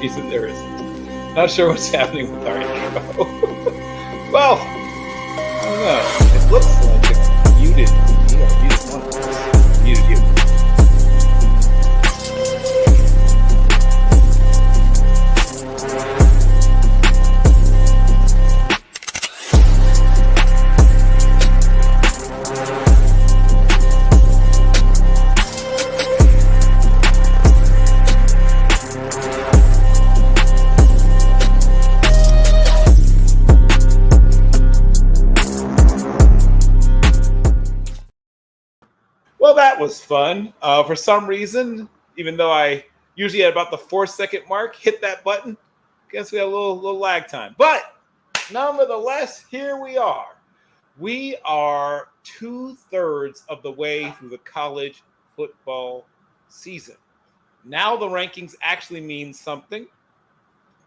reason there isn't. Not sure what's happening with our intro. Well, I don't know. It looks like it's muted. You muted one of us. Muted you. Well, that was fun. For some reason, even though I usually at about the 4-second mark hit that button, guess we had a little lag time. But nonetheless, here we are. We are 2/3 of the way through the college football season. Now the rankings actually mean something.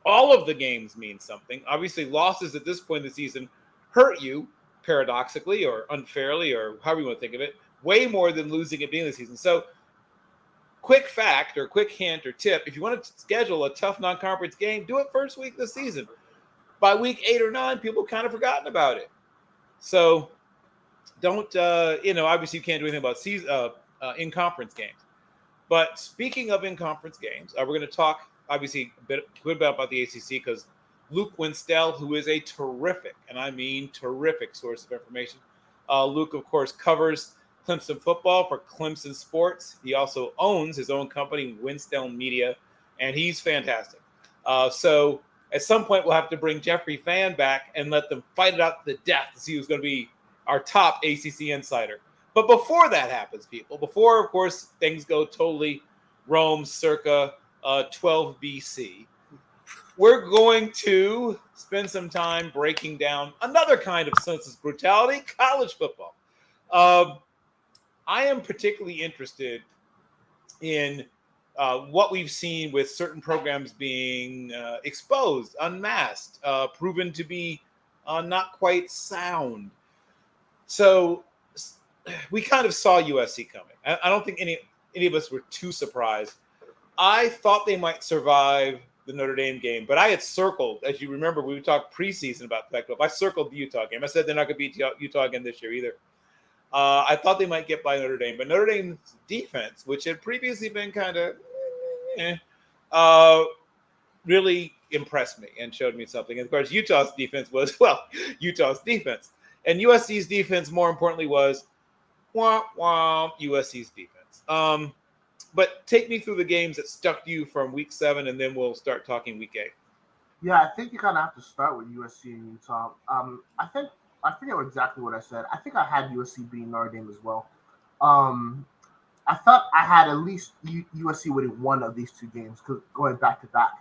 All of the games mean something. Obviously, losses at this point in the season hurt you, paradoxically or unfairly, or however you want to think of it, way more than losing at the beginning of the season. So, quick fact or quick hint or tip, if you want to schedule a tough non-conference game, do it first week of the season. By week 8 or 9, people have kind of forgotten about it. So, don't, obviously you can't do anything about in-conference games. But speaking of in-conference games, we're going to talk, obviously, a bit about the ACC because Luke Winstel, who is a terrific, and I mean terrific source of information. Luke, of course, covers Clemson football for Clemson Sports. He also owns his own company, Winstel Media, and he's fantastic. So at some point, we'll have to bring Jeffrey Fan back and let them fight it out to the death to see who's going to be our top ACC insider. But before that happens, people, before, of course, things go totally Rome circa 12 BC, we're going to spend some time breaking down another kind of senseless brutality, college football. I am particularly interested in what we've seen with certain programs being exposed, unmasked, proven to be not quite sound. So we kind of saw USC coming. I don't think any of us were too surprised. I thought they might survive the Notre Dame game, but I had circled, as you remember, we talked preseason about Pac-12. I circled the Utah game. I said they're not going to beat Utah again this year either. I thought they might get by Notre Dame, but Notre Dame's defense, which had previously been kind of really impressed me and showed me something. And of course, Utah's defense was, Utah's defense. And USC's defense, more importantly, was USC's defense. But take me through the games that stuck to you from week 7, and then we'll start talking week 8. Yeah, I think you kind of have to start with USC and Utah. I forget exactly what I said. I think I had USC beating Notre Dame as well. I thought I had at least USC winning one of these two games going back to back.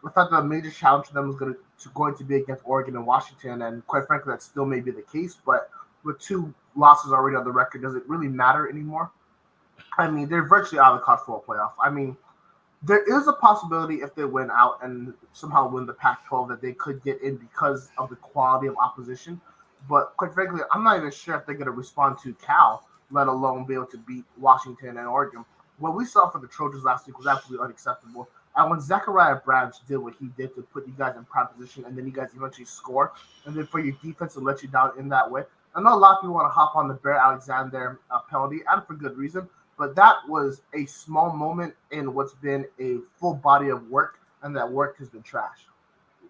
I thought the major challenge for them was going to be against Oregon and Washington, and quite frankly, that still may be the case. But with 2 losses already on the record, does it really matter anymore? I mean, they're virtually out of the college football playoff. I mean, there is a possibility if they win out and somehow win the Pac-12 that they could get in because of the quality of opposition. But quite frankly, I'm not even sure if they're going to respond to Cal, let alone be able to beat Washington and Oregon. What we saw from the Trojans last week was absolutely unacceptable. And when Zachariah Branch did what he did to put you guys in prime position and then you guys eventually score, and then for your defense to let you down in that way, I know a lot of people want to hop on the Bear Alexander penalty, and for good reason, but that was a small moment in what's been a full body of work, and that work has been trash.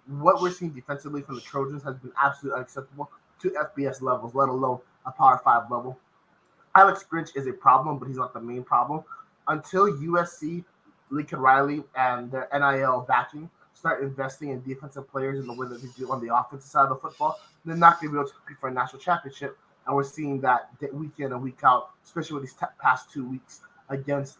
What we're seeing defensively from the Trojans has been absolutely unacceptable to FBS levels, let alone a Power 5 level. Alex Grinch is a problem, but he's not the main problem. Until USC, Lincoln Riley, and their NIL backing start investing in defensive players in the way that they do on the offensive side of the football, they're not going to be able to compete for a national championship. And we're seeing that week in and week out, especially with these past 2 weeks against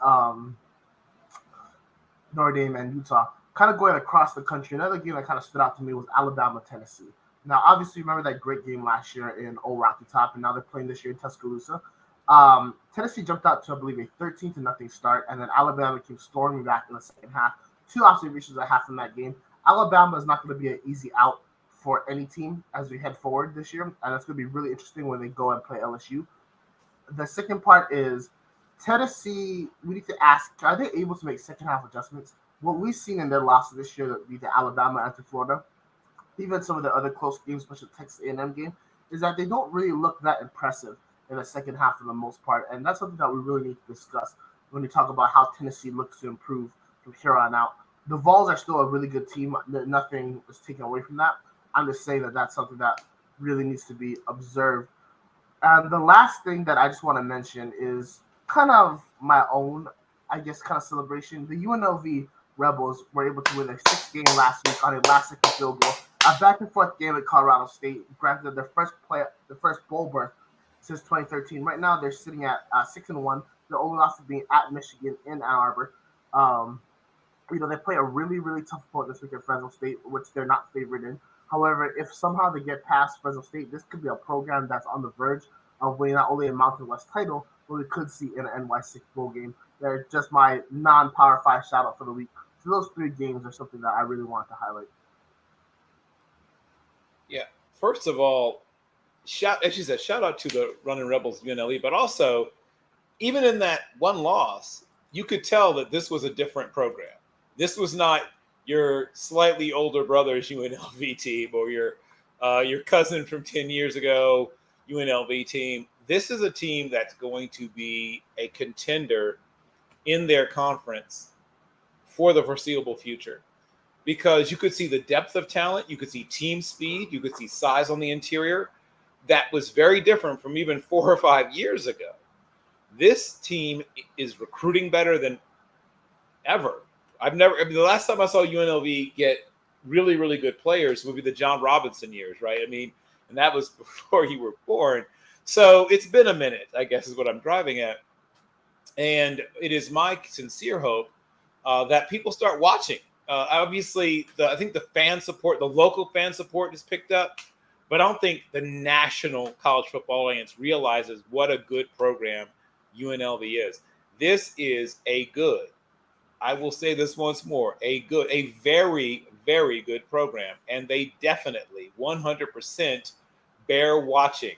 Notre Dame and Utah. Kind of going across the country, another game that kind of stood out to me was Alabama-Tennessee. Now, obviously, remember that great game last year in Old Rocky Top, and now they're playing this year in Tuscaloosa. Tennessee jumped out to, I believe, a 13-0 start, and then Alabama came storming back in the second half. 2 observations I have from that game. Alabama is not going to be an easy out for any team as we head forward this year, and it's going to be really interesting when they go and play LSU. The second part is Tennessee, we need to ask, are they able to make second half adjustments? what we've seen in their losses this year, to Alabama and to Florida, even some of the other close games, especially the Texas A&M game, is that they don't really look that impressive in the second half for the most part. And that's something that we really need to discuss when we talk about how Tennessee looks to improve from here on out. The Vols are still a really good team. Nothing is taken away from that. I'm just saying that that's something that really needs to be observed. And the last thing that I just want to mention is kind of my own, I guess, kind of celebration. The UNLV Rebels were able to win a six-game last week on a last-second field goal. A back-and-forth game at Colorado State granted the first bowl berth since 2013. Right now, they're sitting at 6-1. The only loss being at Michigan in Ann Arbor. Um, they play a really, really tough opponent this week at Fresno State, which they're not favored in. However, if somehow they get past Fresno State, this could be a program that's on the verge of winning not only a Mountain West title, but we could see in an NY6 bowl game. They're just my non-Power 5 shout-out for the week. So those three games are something that I really want to highlight. Yeah. First of all, as you said, shout out to the Running Rebels UNLV, but also, even in that one loss, you could tell that this was a different program. This was not your slightly older brother's UNLV team or your cousin from 10 years ago UNLV team. This is a team that's going to be a contender in their conference for the foreseeable future, because you could see the depth of talent, you could see team speed, you could see size on the interior. That was very different from even 4 or 5 years ago. This team is recruiting better than ever. The last time I saw UNLV get really, really good players would be the John Robinson years, right? I mean, and that was before you were born. So it's been a minute, I guess, is what I'm driving at. And it is my sincere hope that people start watching. Obviously, I think the fan support, the local fan support has picked up, but I don't think the National College Football Alliance realizes what a good program UNLV is. This is I will say this once more, a very, very good program. And they definitely 100% bear watching.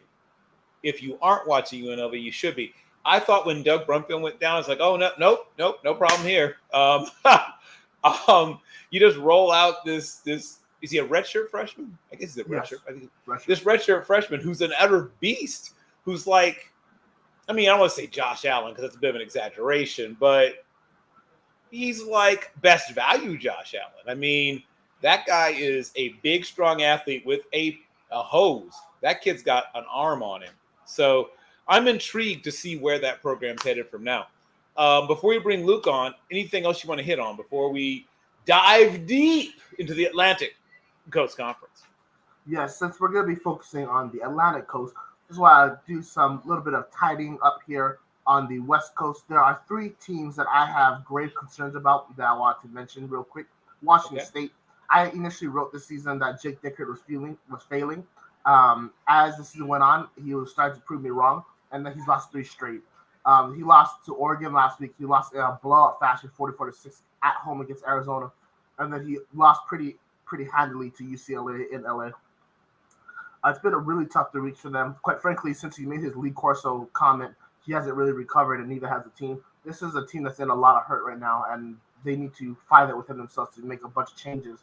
If you aren't watching UNLV, you should be. I thought when Doug Brumfield went down, it's like, oh, no problem here. You just roll out this. Is he a redshirt freshman? I guess he's a redshirt. Yes. This redshirt freshman who's an utter beast, who's like, I mean, I don't want to say Josh Allen because that's a bit of an exaggeration, but he's like best value Josh Allen. I mean, that guy is a big, strong athlete with a hose. That kid's got an arm on him. So I'm intrigued to see where that program's headed from now. Before we bring Luke on, anything else you want to hit on before we dive deep into the Atlantic Coast Conference? Yes, since we're going to be focusing on the Atlantic Coast, just want to do some little bit of tidying up here on the West Coast. There are three teams that I have grave concerns about that I want to mention real quick. Washington State. I initially wrote this season that Jake Dickert was failing. As the season went on, he was starting to prove me wrong, and then he's lost 3 straight. He lost to Oregon last week. He lost in a blowout fashion, 44-6 at home against Arizona, and then he lost pretty handily to UCLA in LA. It's been a really tough 3 weeks for them. Quite frankly, since he made his Lee Corso comment, he hasn't really recovered, and neither has the team. This is a team that's in a lot of hurt right now, and they need to find it within themselves to make a bunch of changes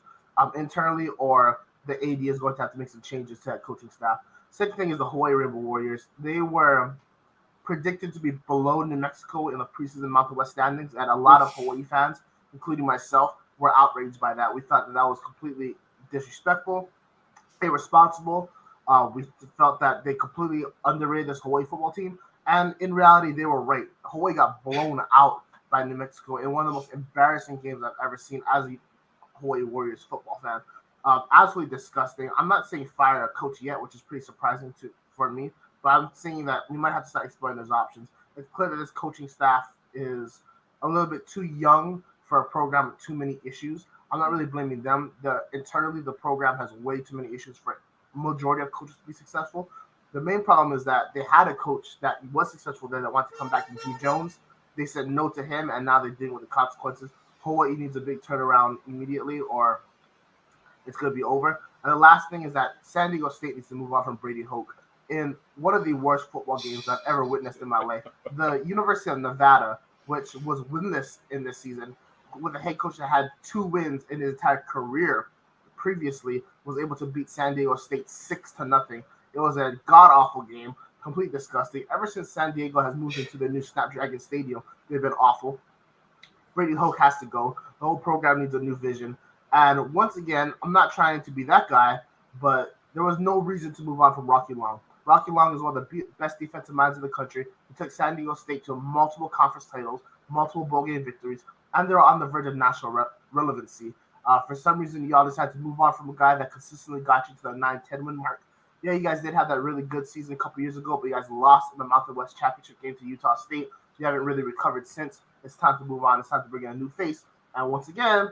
internally, or the AD is going to have to make some changes to that coaching staff. Second thing is the Hawaii Rainbow Warriors. They were predicted to be below New Mexico in the preseason Mountain West standings, and a lot of Hawaii fans, including myself, were outraged by that. We thought that was completely disrespectful, irresponsible. We felt that they completely underrated this Hawaii football team, and in reality, they were right. Hawaii got blown out by New Mexico in one of the most embarrassing games I've ever seen as a Hawaii Warriors football fan. Absolutely disgusting. I'm not saying fire a coach yet, which is pretty surprising for me, but I'm saying that we might have to start exploring those options. It's clear that this coaching staff is a little bit too young for a program with too many issues. I'm not really blaming them. Internally, the program has way too many issues for a majority of coaches to be successful. The main problem is that they had a coach that was successful there that wanted to come back in Drew Jones. They said no to him, and now they're dealing with the consequences. Hawaii needs a big turnaround immediately, or it's going to be over. And the last thing is that San Diego State needs to move on from Brady Hoke in one of the worst football games I've ever witnessed in my life. The University of Nevada, which was winless in this season, with a head coach that had 2 wins in his entire career previously, was able to beat San Diego State 6-0. It was a god-awful game, complete disgusting. Ever since San Diego has moved into the new Snapdragon Stadium, they've been awful. Brady Hoke has to go. The whole program needs a new vision. And once again, I'm not trying to be that guy, but there was no reason to move on from Rocky Long. Rocky Long is one of the best defensive minds in the country. He took San Diego State to multiple conference titles, multiple bowl game victories, and they're on the verge of national relevancy. For some reason, y'all decided to move on from a guy that consistently got you to the 9-10 win mark. Yeah, you guys did have that really good season a couple years ago, but you guys lost in the Mountain West Championship game to Utah State. You haven't really recovered since. It's time to move on. It's time to bring in a new face. And once again,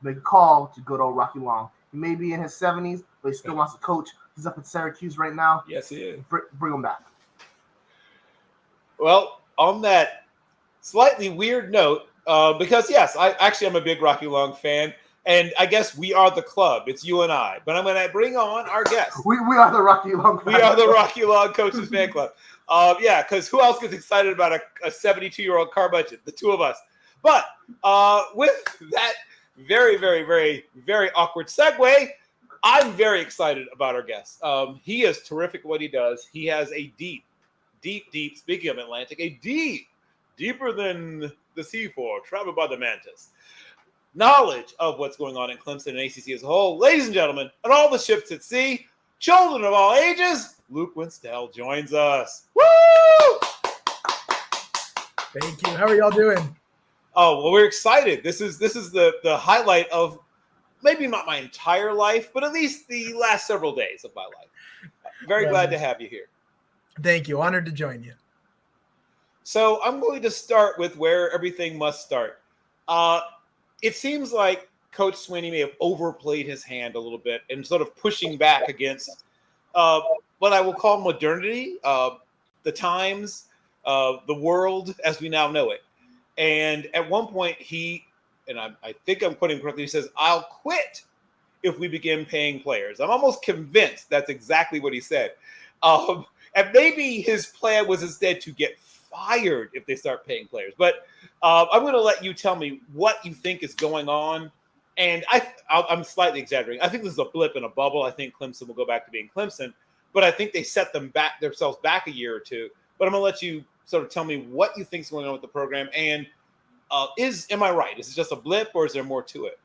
make a call to good old Rocky Long. He may be in his 70s, but he still wants to coach. He's up at Syracuse right now. Yes, he is. Bring him back. Well, on that slightly weird note, because, yes, I'm a big Rocky Long fan. And I guess we are the club. It's you and I. But I'm going to bring on our guest. We are the Rocky Long. We are the Rocky Long Coaches Fan Club. Yeah, because who else gets excited about a 72-year-old car budget? The two of us. But with that very, very, very, very awkward segue, I'm very excited about our guest. He is terrific at what he does. He has a deep, speaking of Atlantic, a deeper than the sea floor, traveled by the mantis, knowledge of what's going on in Clemson and ACC as a whole. Ladies and gentlemen, and all the ships at sea, children of all ages, Luke Winstel joins us. Woo! Thank you. How are y'all doing? Oh, well, we're excited. This is the highlight of maybe not my entire life, but at least the last several days of my life. Very glad to have you here. Thank you. Honored to join you. So I'm going to start with where everything must start. It seems like Coach Swinney may have overplayed his hand a little bit and sort of pushing back against what I will call modernity, the times, the world as we now know it. And at one point I think I'm quoting correctly, he says, "I'll quit if we begin paying players." I'm almost convinced that's exactly what he said. And maybe his plan was instead to get fired if they start paying players. But I'm going to let you tell me what you think is going on. And I'm slightly exaggerating. I think this is a blip in a bubble. I think Clemson will go back to being Clemson. But I think they set themselves back a year or two. But I'm going to let you sort of tell me what you think is going on with the program. And am I right? Is it just a blip or is there more to it?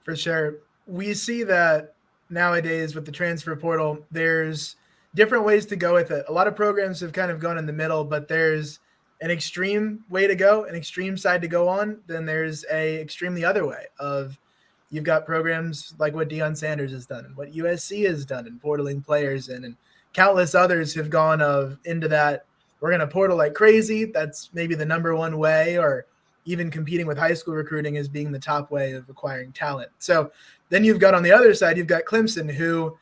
For sure. We see that nowadays with the transfer portal, there's different ways to go with it. A lot of programs have kind of gone in the middle, but there's an extreme way to go, an extreme side to go on. Then there's a extreme the other way of you've got programs like what Deion Sanders has done and what USC has done in portaling players and countless others have gone into that. We're going to portal like crazy. That's maybe the number one way, or even competing with high school recruiting as being the top way of acquiring talent. So then you've got on the other side, you've got Clemson, who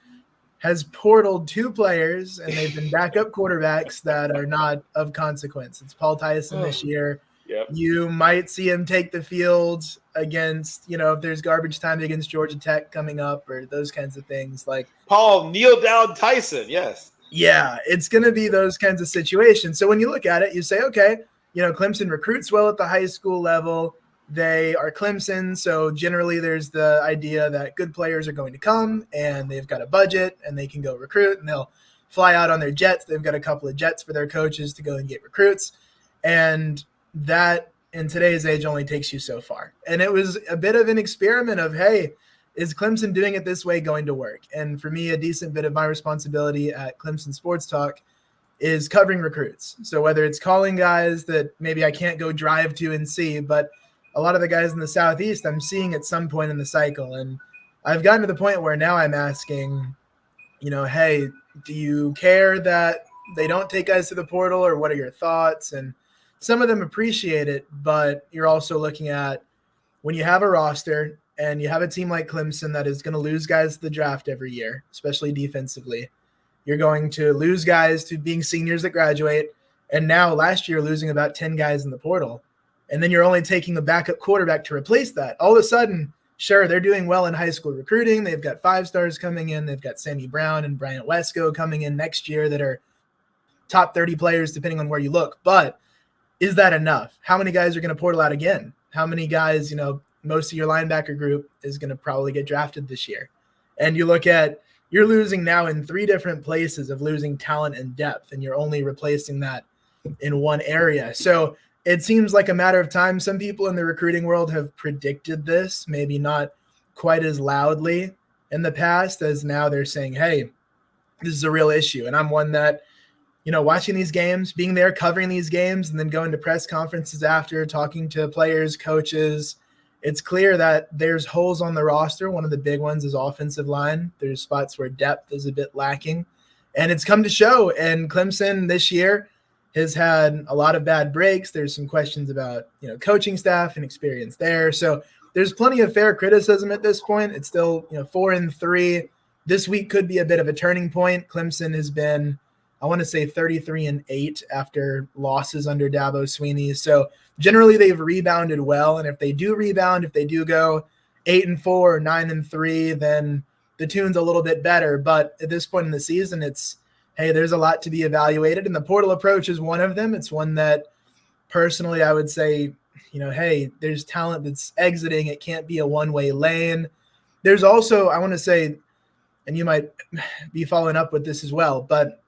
has portaled 2 players, and they've been backup quarterbacks that are not of consequence. It's Paul Tyson this year. Yep. You might see him take the field against, if there's garbage time against Georgia Tech coming up or those kinds of things. Like Paul kneel down Tyson, yes. Yeah, it's going to be those kinds of situations. So when you look at it, you say, okay, Clemson recruits well at the high school level. They are Clemson, so generally there's the idea that good players are going to come and they've got a budget and they can go recruit and they'll fly out on their jets. They've got a couple of jets for their coaches to go and get recruits. And that in today's age only takes you so far. And it was a bit of an experiment of, hey, is Clemson doing it this way going to work? And for me, a decent bit of my responsibility at Clemson Sports Talk is covering recruits. So whether it's calling guys that maybe I can't go drive to and see, but a lot of the guys in the Southeast I'm seeing at some point in the cycle. And I've gotten to the point where now I'm asking, hey, do you care that they don't take guys to the portal, or what are your thoughts? And some of them appreciate it, but you're also looking at when you have a roster and you have a team like Clemson that is going to lose guys to the draft every year, especially defensively. You're going to lose guys to being seniors that graduate. And now last year losing about 10 guys in the portal. And then you're only taking the backup quarterback to replace that. All of a sudden, sure, they're doing well in high school recruiting. They've got 5 stars coming in. They've got Sammy Brown and Bryant Wesco coming in next year that are top 30 players, depending on where you look. But is that enough? How many guys are going to portal out again? how many guys, most of your linebacker group is going to probably get drafted this year. And you look at, you're losing now in 3 different places of losing talent and depth, and you're only replacing that in one area. So it seems like a matter of time. Some people in the recruiting world have predicted this, maybe not quite as loudly in the past as now they're saying, hey, this is a real issue. And I'm one that, watching these games, being there, covering these games, and then going to press conferences after, talking to players, coaches, it's clear that there's holes on the roster. One of the big ones is offensive line. There's spots where depth is a bit lacking, and it's come to show. And Clemson this year has had a lot of bad breaks. There's some questions about, coaching staff and experience there. So there's plenty of fair criticism at this point. It's still, 4-3. This week could be a bit of a turning point. Clemson has been, I want to say 33-8 after losses under Dabo Swinney. So generally they've rebounded well. And if they do rebound, if they do go 8-4 or 9-3, then the tune's a little bit better. But at this point in the season, it's, hey, there's a lot to be evaluated. And the portal approach is one of them. It's one that personally I would say, hey, there's talent that's exiting. It can't be a one-way lane. There's also, I want to say, and you might be following up with this as well, but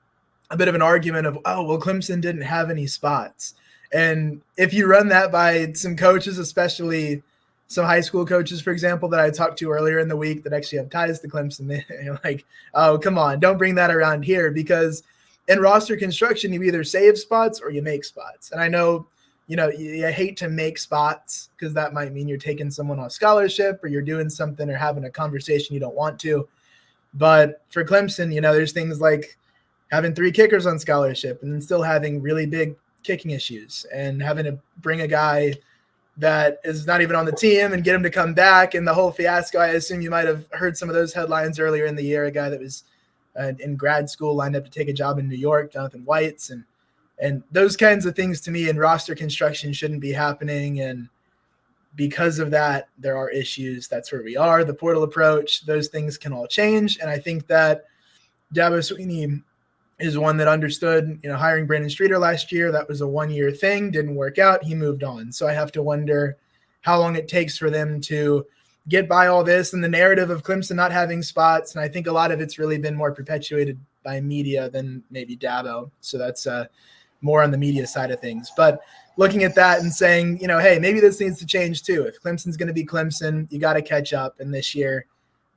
a bit of an argument of, oh, well, Clemson didn't have any spots. And if you run that by some coaches, especially some high school coaches, for example, that I talked to earlier in the week that actually have ties to Clemson, they're like, oh, come on, don't bring that around here, because in roster construction, you either save spots or you make spots. And I know, you hate to make spots because that might mean you're taking someone off scholarship or you're doing something or having a conversation you don't want to. But for Clemson, there's things like having 3 kickers on scholarship and then still having really big kicking issues and having to bring a guy that is not even on the team and get him to come back, and the whole fiasco. I assume you might have heard some of those headlines earlier in the year, a guy that was in grad school lined up to take a job in New York, Jonathan White's, and those kinds of things to me in roster construction shouldn't be happening. And because of that, there are issues. That's where we are. The portal approach, those things can all change. And I think that Dabo Swinney is one that understood, hiring Brandon Streeter last year, that was a 1-year thing, didn't work out. He moved on. So I have to wonder how long it takes for them to get by all this and the narrative of Clemson not having spots. And I think a lot of it's really been more perpetuated by media than maybe Dabo. So that's more on the media side of things. But looking at that and saying, hey, maybe this needs to change too. If Clemson's going to be Clemson, you got to catch up. And this year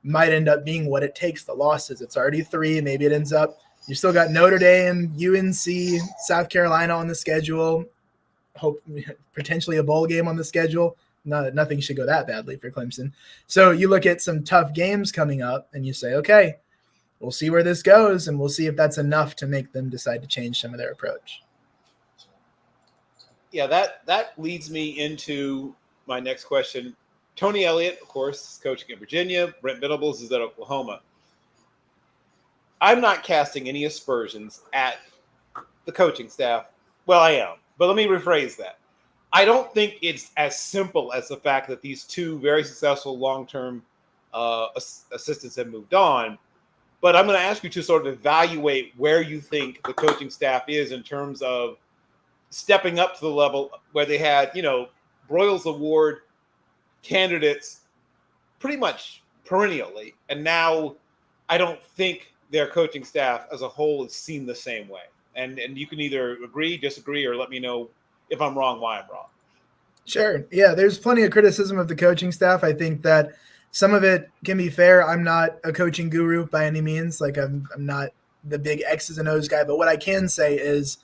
might end up being what it takes. The losses, it's already 3. Maybe it ends up, you still got Notre Dame, UNC, South Carolina on the schedule, hope potentially a bowl game on the schedule. No, nothing should go that badly for Clemson. So you look at some tough games coming up and you say, okay, we'll see where this goes, and we'll see if that's enough to make them decide to change some of their approach. Yeah, that leads me into my next question. Tony Elliott, of course, is coaching at Virginia. Brent Venables is at Oklahoma. I'm not casting any aspersions at the coaching staff. Well, I am, but let me rephrase that. I don't think it's as simple as the fact that these 2 very successful long-term assistants have moved on. But I'm going to ask you to sort of evaluate where you think the coaching staff is in terms of stepping up to the level where they had, Broyles Award candidates pretty much perennially. And now I don't think their coaching staff as a whole is seen the same way. And you can either agree, disagree, or let me know if I'm wrong, why I'm wrong. Sure. Yeah, there's plenty of criticism of the coaching staff. I think that some of it can be fair. I'm not a coaching guru by any means. Like I'm not the big X's and O's guy. But what I can say is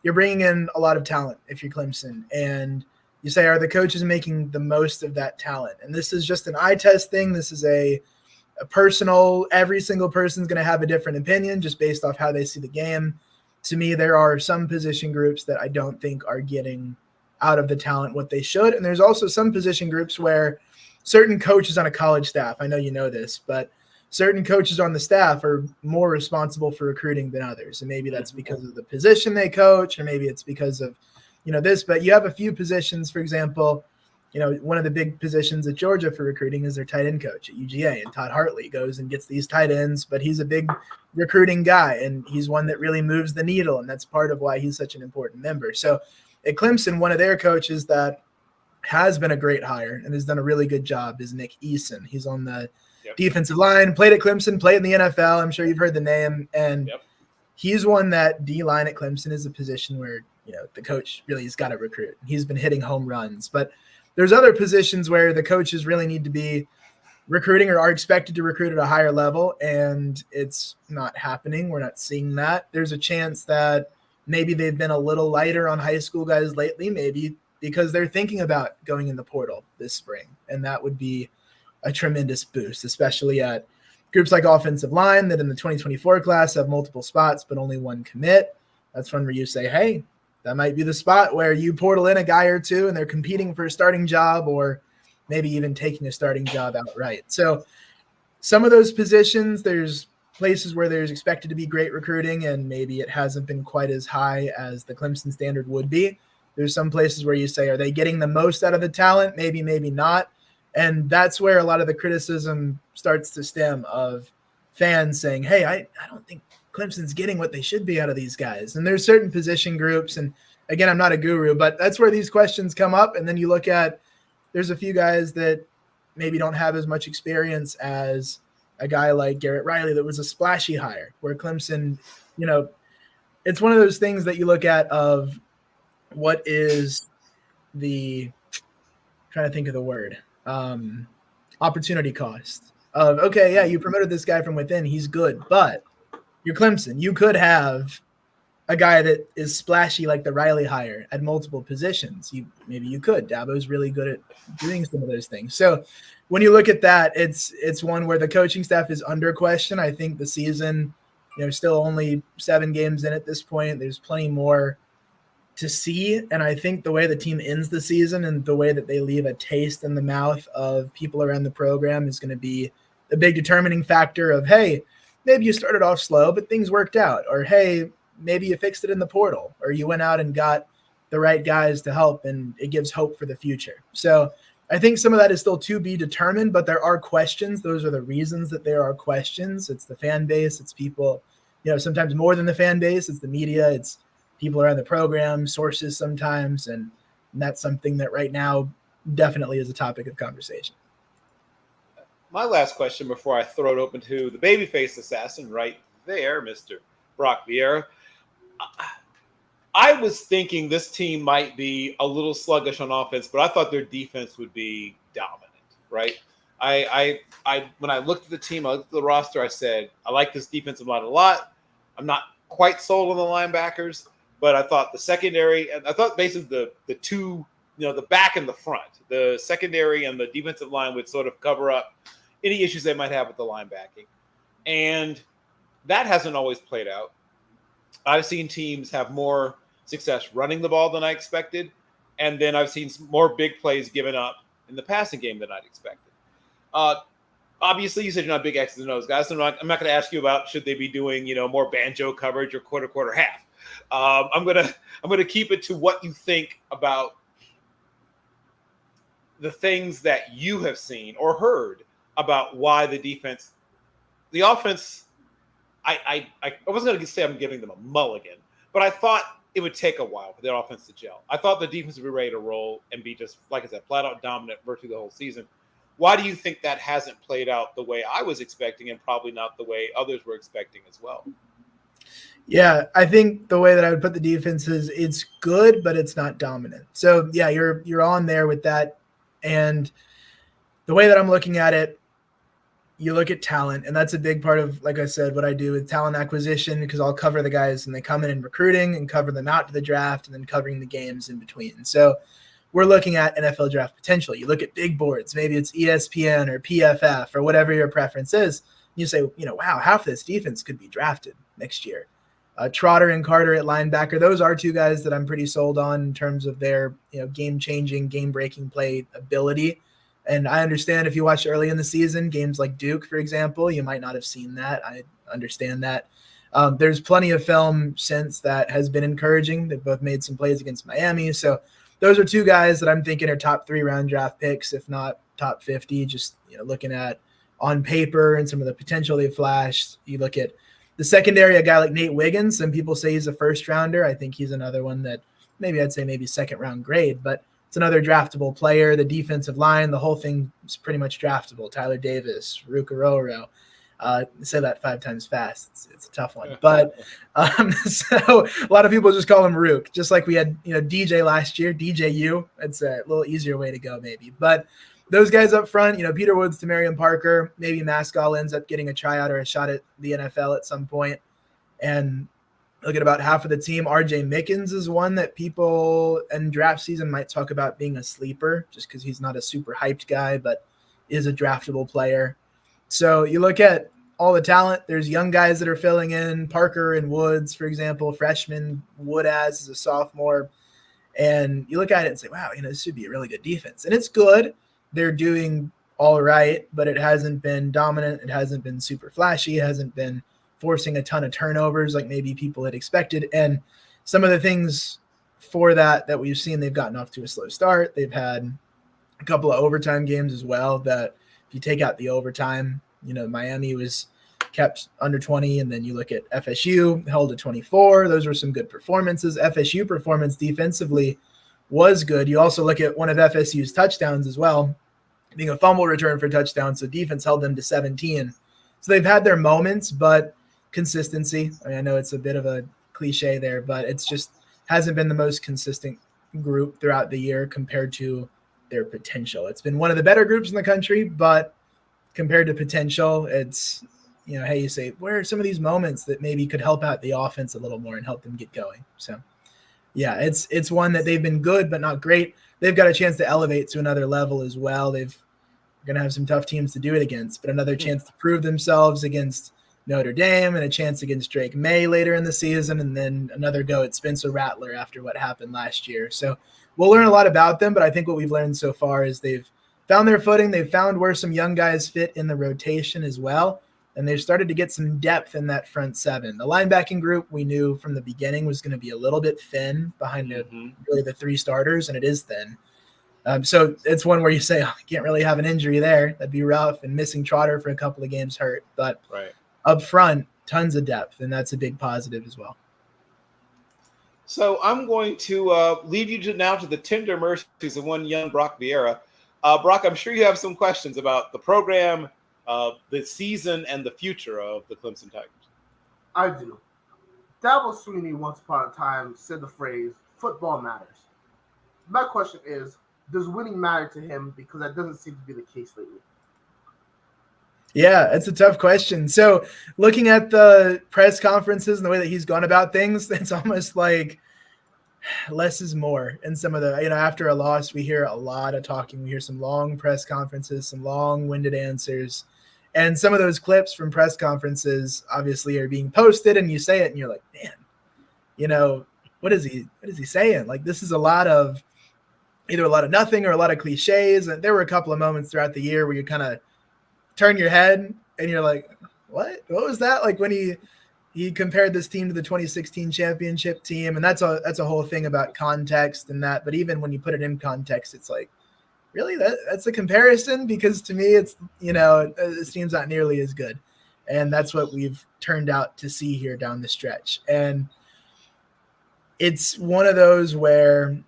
you're bringing in a lot of talent if you're Clemson. And you say, are the coaches making the most of that talent? And this is just an eye test thing. This is a personal, every single person's going to have a different opinion just based off how they see the game. To me, there are some position groups that I don't think are getting out of the talent what they should. And there's also some position groups where certain coaches on a college staff, I know you know this, but certain coaches on the staff are more responsible for recruiting than others. And maybe that's because of the position they coach, or maybe it's because of, this. But you have a few positions, for example, one of the big positions at Georgia for recruiting is their tight end coach at UGA. And Todd Hartley goes and gets these tight ends, but he's a big recruiting guy, and he's one that really moves the needle. And that's part of why he's such an important member. So at Clemson, one of their coaches that has been a great hire and has done a really good job is Nick Eason. He's on the Yep. defensive line, played at Clemson, played in the NFL. I'm sure you've heard the name. And Yep. he's one that D-line at Clemson is a position where, the coach really has got to recruit. He's been hitting home runs. But there's other positions where the coaches really need to be recruiting or are expected to recruit at a higher level, and it's not happening. We're not seeing that. There's a chance that maybe they've been a little lighter on high school guys lately, maybe because they're thinking about going in the portal this spring, and that would be a tremendous boost, especially at groups like offensive line that in the 2024 class have multiple spots but only one commit. That's one where you say, hey, that might be the spot where you portal in a guy or two and they're competing for a starting job or maybe even taking a starting job outright. So some of those positions, there's places where there's expected to be great recruiting and maybe it hasn't been quite as high as the Clemson standard would be. There's some places where you say, are they getting the most out of the talent? Maybe, maybe not. And that's where a lot of the criticism starts to stem of fans saying, hey, I don't think Clemson's getting what they should be out of these guys. And there's certain position groups. And again, I'm not a guru, but that's where these questions come up. And then you look at, there's a few guys that maybe don't have as much experience as a guy like Garrett Riley that was a splashy hire, where Clemson, it's one of those things that you look at of what is trying to think of the word, opportunity cost of, okay, yeah, you promoted this guy from within. He's good, but you're Clemson. You could have a guy that is splashy like the Riley hire at multiple positions. Maybe you could. Dabo's really good at doing some of those things. So when you look at that, it's one where the coaching staff is under question. I think the season, still only 7 games in at this point. There's plenty more to see. And I think the way the team ends the season and the way that they leave a taste in the mouth of people around the program is going to be a big determining factor of, hey, maybe you started off slow, but things worked out. Or, hey, maybe you fixed it in the portal, or you went out and got the right guys to help, and it gives hope for the future. So I think some of that is still to be determined, but there are questions. Those are the reasons that there are questions. It's the fan base. It's people, sometimes more than the fan base. It's the media. It's people around the program, sources sometimes. And that's something that right now definitely is a topic of conversation. My last question before I throw it open to the babyface assassin right there, Mr. Brock Vieira. I was thinking this team might be a little sluggish on offense, but I thought their defense would be dominant, right? I when I looked at the team, I looked at the roster, I said, I like this defensive line a lot. I'm not quite sold on the linebackers, but I thought the secondary, and I thought basically the two, the back and the front, the secondary and the defensive line would sort of cover up any issues they might have with the linebacking. And that hasn't always played out. I've seen teams have more success running the ball than I expected, and then I've seen more big plays given up in the passing game than I'd expected. Obviously, you said you're not big X's and O's guys, so I'm not going to ask you about should they be doing more banjo coverage or quarter half. I'm gonna keep it to what you think about the things that you have seen or heard about why the offense. I wasn't going to say I'm giving them a mulligan, but I thought it would take a while for their offense to gel. I thought the defense would be ready to roll and be just, like I said, flat out dominant virtually the whole season. Why do you think that hasn't played out the way I was expecting and probably not the way others were expecting as well? Yeah, I think the way that I would put the defense is it's good, but it's not dominant. So, yeah, you're on there with that. And the way that I'm looking at it, you look at talent, and that's a big part of, like I said, what I do with talent acquisition, because I'll cover the guys and they come in and recruiting and cover them out to the draft and then covering the games in between. So we're looking at NFL draft potential. You look at big boards, maybe it's ESPN or PFF or whatever your preference is. You say, wow, half this defense could be drafted next year. Trotter and Carter at linebacker, those are two guys that I'm pretty sold on in terms of their game-changing, game-breaking play ability. And I understand if you watch early in the season, games like Duke, for example, you might not have seen that. I understand that. There's plenty of film since that has been encouraging. They've both made some plays against Miami. So those are two guys that I'm thinking are top 3 round draft picks, if not top 50, just looking at on paper and some of the potential they've flashed. You look at the secondary, a guy like Nate Wiggins. Some people say he's a first rounder. I think he's another one that maybe I'd say maybe second round grade, but it's another draftable player. The defensive line, the whole thing is pretty much draftable. Tyler Davis, Rukaroro. Say that 5 times fast. It's a tough one. But so a lot of people just call him Rook, just like we had, DJ last year, DJU. It's a little easier way to go maybe. But those guys up front, Peter Woods to Marion Parker, maybe Maskell ends up getting a tryout or a shot at the NFL at some point. And look at about half of the team. RJ Mickens is one that people in draft season might talk about being a sleeper just because he's not a super hyped guy, but is a draftable player. So you look at all the talent. There's young guys that are filling in. Parker and Woods, for example, freshman. Wood as a sophomore. And you look at it and say, wow, this should be a really good defense. And it's good. They're doing all right, but it hasn't been dominant. It hasn't been super flashy. It hasn't been forcing a ton of turnovers like maybe people had expected. And some of the things for that we've seen, they've gotten off to a slow start. They've had a couple of overtime games as well that if you take out the overtime, Miami was kept under 20, and then you look at FSU held to 24. Those were some good performances. FSU performance defensively was good. You also look at one of FSU's touchdowns as well, being a fumble return for a touchdown. So defense held them to 17. So they've had their moments, but consistency. I know it's a bit of a cliche there, but it's just hasn't been the most consistent group throughout the year compared to their potential. It's been one of the better groups in the country, but compared to potential, it's, hey, you say, where are some of these moments that maybe could help out the offense a little more and help them get going? So, yeah, it's one that they've been good, but not great. They've got a chance to elevate to another level as well. They're going to have some tough teams to do it against, but another chance to prove themselves against Notre Dame and a chance against Drake May later in the season, and then another go at Spencer Rattler after what happened last year. So we'll learn a lot about them, but I think what we've learned so far is they've found their footing. They've found where some young guys fit in the rotation as well, and they've started to get some depth in that front seven. The linebacking group we knew from the beginning was going to be a little bit thin behind really the 3 starters, and it is thin. So it's one where you say, I can't really have an injury there. That'd be rough, and missing Trotter for a couple of games hurt. But up front, tons of depth, and that's a big positive as well. So I'm going to leave you now to the tender mercies of one young Brock Vieira. Brock, I'm sure you have some questions about the program, the season, and the future of the Clemson Tigers. I do. Dabo Swinney once upon a time said the phrase, football matters. My question is, does winning matter to him? Because that doesn't seem to be the case lately. Yeah, it's a tough question. So looking at the press conferences and the way that he's gone about things, it's almost like less is more. And some of the, after a loss, we hear a lot of talking. We hear some long press conferences, some long-winded answers. And some of those clips from press conferences obviously are being posted, and you say it and you're like, man, what is he saying? Like, this is a lot of either a lot of nothing or a lot of cliches. And there were a couple of moments throughout the year where you kind of turn your head and you're like, what was that? Like when he compared this team to the 2016 championship team. And that's a whole thing about context and that, but even when you put it in context, it's like, really, that's a comparison? Because to me, it's, this team's not nearly as good. And that's what we've turned out to see here down the stretch. And it's one of those where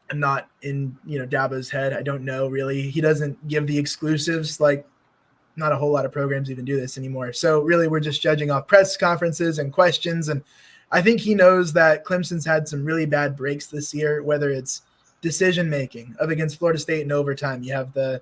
I'm not in, Dabo's head. I don't know really. He doesn't give the exclusives. Like, not a whole lot of programs even do this anymore. So really we're just judging off press conferences and questions. And I think he knows that Clemson's had some really bad breaks this year, whether it's decision-making up against Florida State in overtime. You have the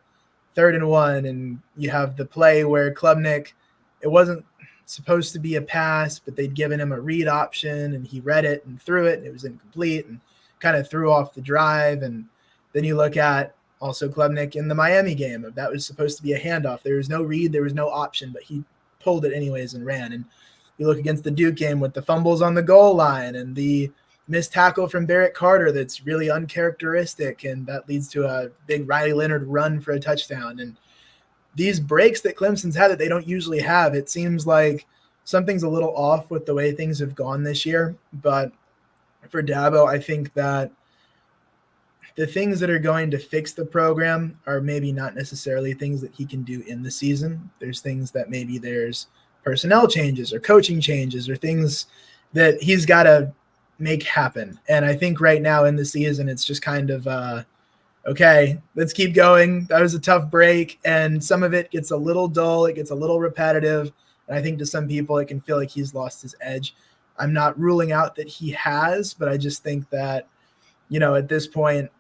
3rd and 1, and you have the play where Klubnik, it wasn't supposed to be a pass, but they'd given him a read option and he read it and threw it and it was incomplete and kind of threw off the drive. And then you look at also Klubnik in the Miami game. That was supposed to be a handoff. There was no read. There was no option, but he pulled it anyways and ran. And you look against the Duke game with the fumbles on the goal line and the missed tackle from Barrett Carter that's really uncharacteristic, and that leads to a big Riley Leonard run for a touchdown. And these breaks that Clemson's had that they don't usually have, it seems like something's a little off with the way things have gone this year. But for Dabo, I think that the things that are going to fix the program are maybe not necessarily things that he can do in the season. There's things that maybe there's personnel changes or coaching changes or things that he's got to make happen. And I think right now in the season, it's just kind of okay, let's keep going. That was a tough break, and some of it gets a little dull. It gets a little repetitive, and I think to some people it can feel like he's lost his edge. I'm not ruling out that he has, but I just think that, at this point,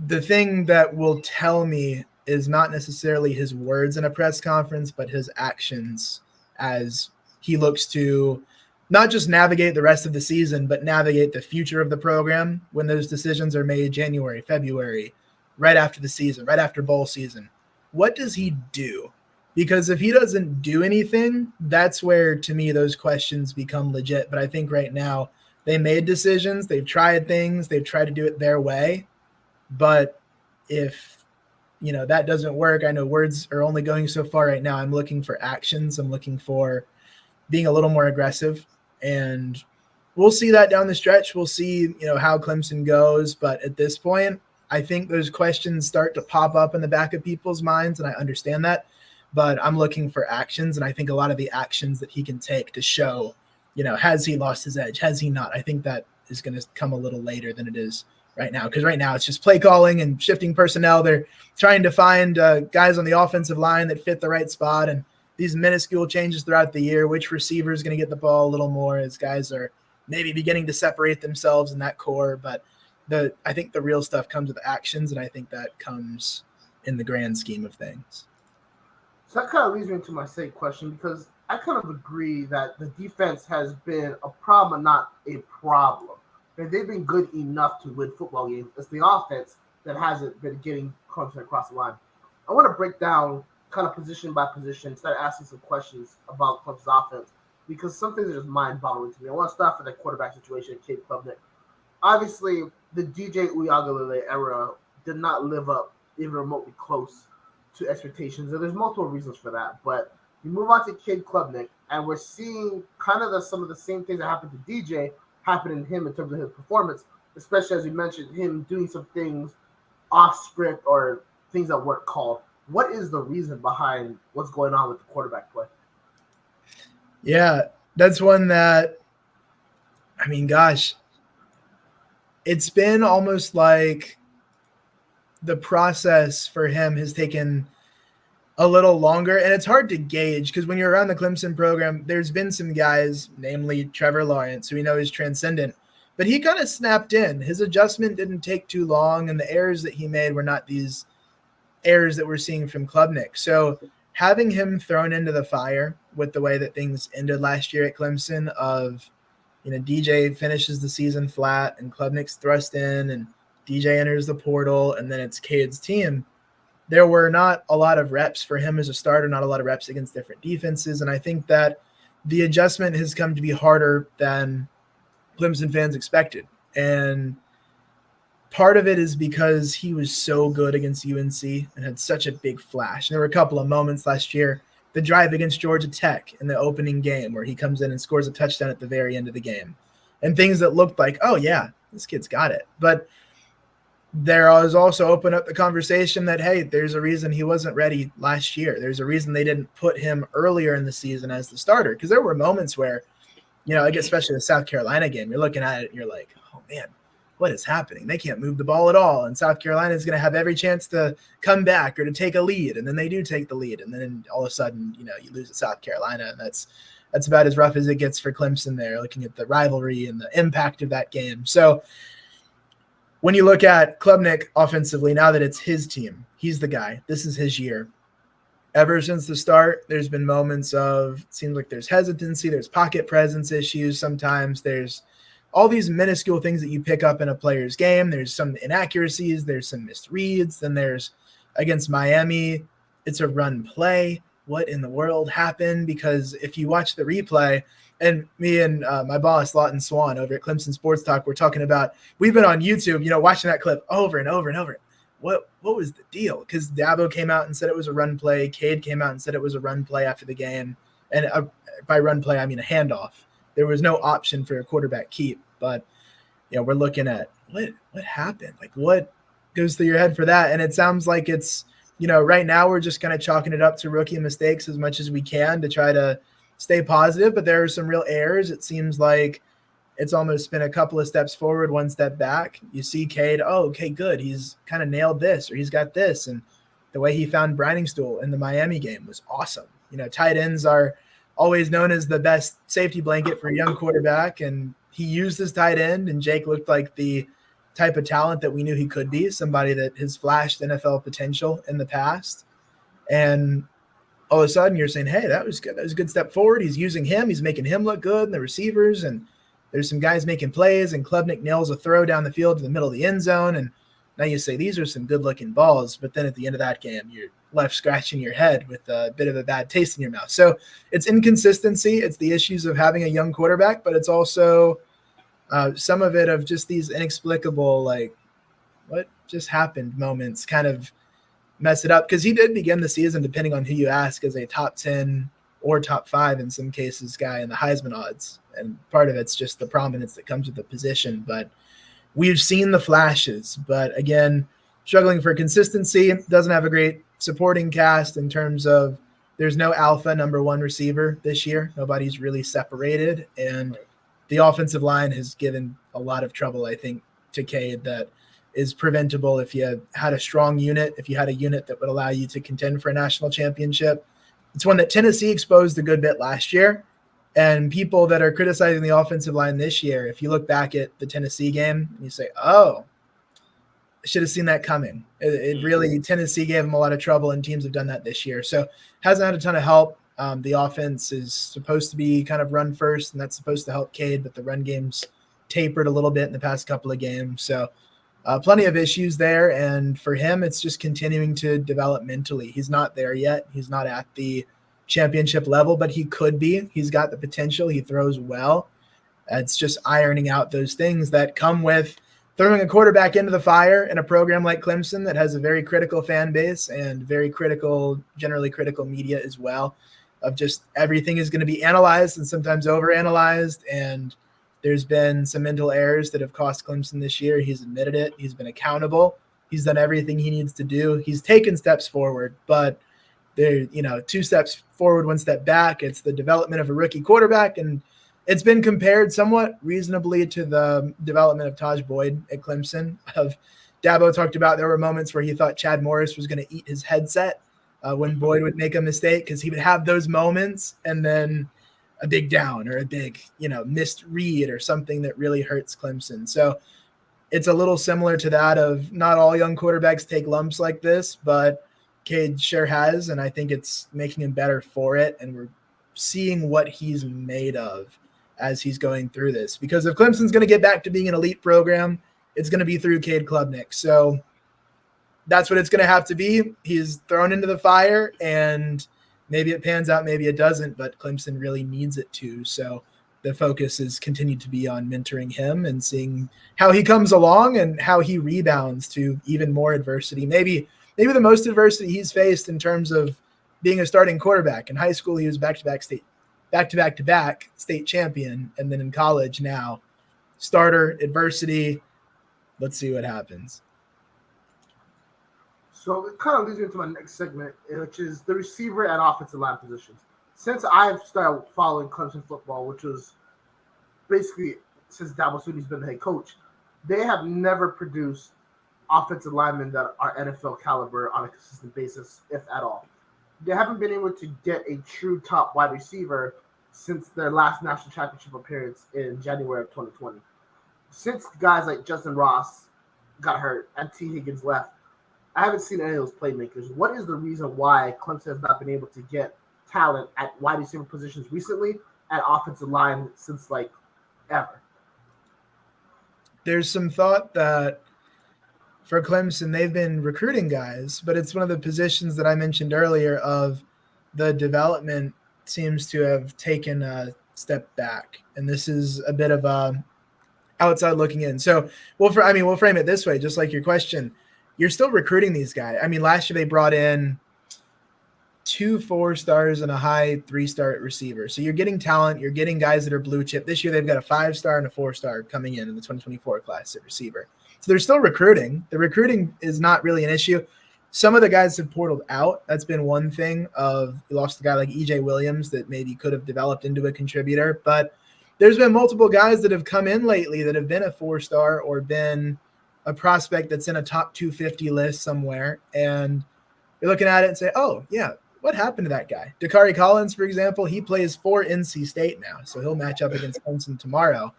the thing that will tell me is not necessarily his words in a press conference, but his actions as he looks to not just navigate the rest of the season, but navigate the future of the program when those decisions are made January, February, right after the season, right after bowl season. What does he do? Because if he doesn't do anything, that's where, to me, those questions become legit. But I think right now they made decisions, they've tried things, they've tried to do it their way. But if, that doesn't work, I know words are only going so far right now. I'm looking for actions. I'm looking for being a little more aggressive. And we'll see that down the stretch. We'll see, how Clemson goes. But at this point, I think those questions start to pop up in the back of people's minds, and I understand that. But I'm looking for actions, and I think a lot of the actions that he can take to show, has he lost his edge? Has he not? I think that is going to come a little later than it is right now, because right now it's just play calling and shifting personnel. They're trying to find guys on the offensive line that fit the right spot, and these minuscule changes throughout the year, which receiver is going to get the ball a little more as guys are maybe beginning to separate themselves in that core. But I think the real stuff comes with actions, and I think that comes in the grand scheme of things. So that kind of leads me into my second question, because I kind of agree that the defense has been a problem, not a problem. And they've been good enough to win football games. It's the offense that hasn't been getting Clemson across the line. I want to break down kind of position by position, start asking some questions about Clemson's offense, because some things are just mind-boggling to me. I want to start with the quarterback situation at Cade Klubnik. Obviously, the DJ Uiagalelei era did not live up even remotely close to expectations, and there's multiple reasons for that. But you move on to Cade Klubnik, and we're seeing kind of some of the same things that happened to DJ happen in him in terms of his performance, especially as you mentioned, him doing some things off script or things that weren't called. What is the reason behind what's going on with the quarterback play? Yeah, that's one that, gosh, it's been almost like the process for him has taken a little longer, and it's hard to gauge because when you're around the Clemson program, there's been some guys, namely Trevor Lawrence, who we know is transcendent, but he kind of snapped in. His adjustment didn't take too long, and the errors that he made were not these errors that we're seeing from Klubnik. So having him thrown into the fire with the way that things ended last year at Clemson of, DJ finishes the season flat and Klubnik's thrust in and DJ enters the portal and then it's Cade's team. There were not a lot of reps for him as a starter, not a lot of reps against different defenses. And I think that the adjustment has come to be harder than Clemson fans expected. And part of it is because he was so good against UNC and had such a big flash. And there were a couple of moments last year, the drive against Georgia Tech in the opening game where he comes in and scores a touchdown at the very end of the game. And things that looked like, oh, yeah, this kid's got it. But there was also open up the conversation that, hey, there's a reason he wasn't ready last year. There's a reason they didn't put him earlier in the season as the starter. Because there were moments where, especially the South Carolina game, you're looking at it and you're like, oh, man, what is happening? They can't move the ball at all. And South Carolina is going to have every chance to come back or to take a lead. And then they do take the lead. And then all of a sudden, you lose to South Carolina. And that's about as rough as it gets for Clemson there, looking at the rivalry and the impact of that game. So when you look at Klubnik offensively, now that it's his team, he's the guy. This is his year. Ever since the start, there's been moments of, it seems like there's hesitancy, there's pocket presence issues. Sometimes there's all these minuscule things that you pick up in a player's game. There's some inaccuracies, there's some misreads. Then there's against Miami, it's a run play. What in the world happened? Because if you watch the replay, and me and my boss, Lawton Swan, over at Clemson Sports Talk, we're talking about, we've been on YouTube, watching that clip over and over and over. What was the deal? Because Dabo came out and said it was a run play. Cade came out and said it was a run play after the game. And by run play, I mean a handoff. There was no option for a quarterback keep. But, we're looking at what happened? Like, what goes through your head for that? And it sounds like it's, right now we're just kind of chalking it up to rookie mistakes as much as we can to try to stay positive. But there are some real errors. It seems like it's almost been a couple of steps forward, one step back. You see Cade, oh, okay, good. He's kind of nailed this, or he's got this. And the way he found Briningstool in the Miami game was awesome. Tight ends are always known as the best safety blanket for a young quarterback. And he used his tight end, and Jake looked like the type of talent that we knew he could be, somebody that has flashed NFL potential in the past. And all of a sudden you're saying, hey, that was good. That was a good step forward. He's using him. He's making him look good, and the receivers, and there's some guys making plays, and Klubnik nails a throw down the field to the middle of the end zone. And now you say, these are some good looking balls. But then at the end of that game, you're left scratching your head with a bit of a bad taste in your mouth. So it's inconsistency. It's the issues of having a young quarterback, but it's also some of it of just these inexplicable, like, what just happened moments kind of mess it up. Because he did begin the season, depending on who you ask, as a top 10 or top 5 in some cases guy in the Heisman odds. And part of it's just the prominence that comes with the position. But we've seen the flashes. But again, struggling for consistency, doesn't have a great supporting cast in terms of there's no alpha number 1 receiver this year. Nobody's really separated. And the offensive line has given a lot of trouble, I think, to Cade that is preventable if you had a strong unit, if you had a unit that would allow you to contend for a national championship. It's one that Tennessee exposed a good bit last year. And people that are criticizing the offensive line this year, if you look back at the Tennessee game and you say, oh, I should have seen that coming. It really, Tennessee gave them a lot of trouble, and teams have done that this year. So hasn't had a ton of help. The offense is supposed to be kind of run first, and that's supposed to help Cade, but the run game's tapered a little bit in the past couple of games. So plenty of issues there. And for him, it's just continuing to develop mentally. He's not there yet. He's not at the championship level, but he could be. He's got the potential. He throws well. It's just ironing out those things that come with throwing a quarterback into the fire in a program like Clemson that has a very critical fan base and very critical, generally critical media as well, of just everything is going to be analyzed and sometimes overanalyzed. And there's been some mental errors that have cost Clemson this year. He's admitted it. He's been accountable. He's done everything he needs to do. He's taken steps forward, but they're, 2 steps forward, 1 step back. It's the development of a rookie quarterback, and it's been compared somewhat reasonably to the development of Taj Boyd at Clemson. Dabo talked about there were moments where he thought Chad Morris was going to eat his headset when Boyd would make a mistake, because he would have those moments and then a big down or a big, missed read or something that really hurts Clemson. So it's a little similar to that of not all young quarterbacks take lumps like this, but Cade sure has, and I think it's making him better for it, and we're seeing what he's made of as he's going through this. Because if Clemson's going to get back to being an elite program, it's going to be through Cade Klubnik. So that's what it's going to have to be. He's thrown into the fire, and maybe it pans out, maybe it doesn't, but Clemson really needs it to. So the focus is continued to be on mentoring him and seeing how he comes along and how he rebounds to even more adversity. Maybe the most adversity he's faced in terms of being a starting quarterback. In high school, he was back-to-back state champion, and then in college now, starter, adversity. Let's see what happens. So it kind of leads me into my next segment, which is the receiver and offensive line positions. Since I've started following Clemson football, which was basically since Dabo Swinney's been the head coach, they have never produced offensive linemen that are NFL caliber on a consistent basis, if at all. They haven't been able to get a true top wide receiver since their last national championship appearance in January of 2020. Since guys like Justin Ross got hurt and T. Higgins left, I haven't seen any of those playmakers. What is the reason why Clemson has not been able to get talent at wide receiver positions recently and offensive line since ever? There's some thought that for Clemson, they've been recruiting guys, but it's one of the positions that I mentioned earlier of the development seems to have taken a step back. And this is a bit of a outside looking in. So we'll frame it this way, just like your question. You're still recruiting these guys. I mean, last year they brought in 2 4-stars and a high 3-star receiver. So you're getting talent. You're getting guys that are blue chip. This year they've got a 5-star and a 4-star coming in the 2024 class at receiver. So they're still recruiting. The recruiting is not really an issue. Some of the guys have portaled out. That's been one thing of you lost a guy like EJ Williams that maybe could have developed into a contributor. But there's been multiple guys that have come in lately that have been a 4-star or been a prospect that's in a top 250 list somewhere. And you're looking at it and say, oh, yeah, what happened to that guy? Dakari Collins, for example, he plays for NC State now, so he'll match up against Clemson tomorrow.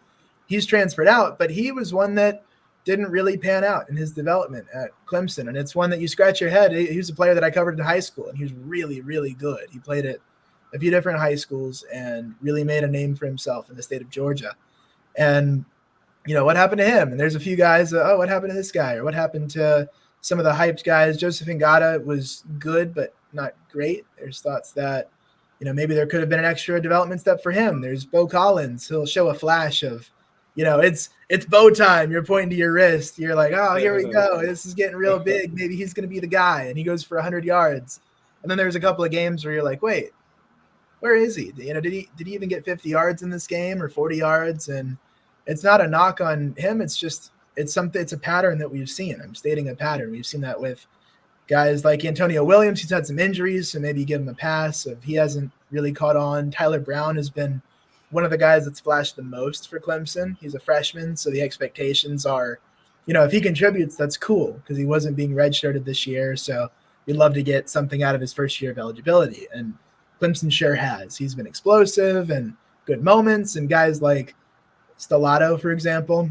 He's transferred out, but he was one that didn't really pan out in his development at Clemson. And it's one that you scratch your head. He was a player that I covered in high school, and he was really, really good. He played at a few different high schools and really made a name for himself in the state of Georgia. And, what happened to him? And there's a few guys, what happened to this guy? Or what happened to some of the hyped guys? Joseph Ngata was good, but not great. There's thoughts that, maybe there could have been an extra development step for him. There's Bo Collins. He'll show a flash of, it's bow time. You're pointing to your wrist. You're like, oh, here we go. This is getting real big. Maybe he's going to be the guy. And he goes for 100 yards. And then there's a couple of games where you're like, wait, where is he? Did he even get 50 yards in this game or 40 yards? And it's not a knock on him. It's a pattern that we've seen. I'm stating a pattern. We've seen that with guys like Antonio Williams. He's had some injuries, so maybe give him a pass if he hasn't really caught on. Tyler Brown has been one of the guys that's flashed the most for Clemson. He's a freshman, so the expectations are, if he contributes, that's cool because he wasn't being redshirted this year. So we'd love to get something out of his first year of eligibility. And Clemson sure has. He's been explosive and good moments, and guys like Stellato, for example,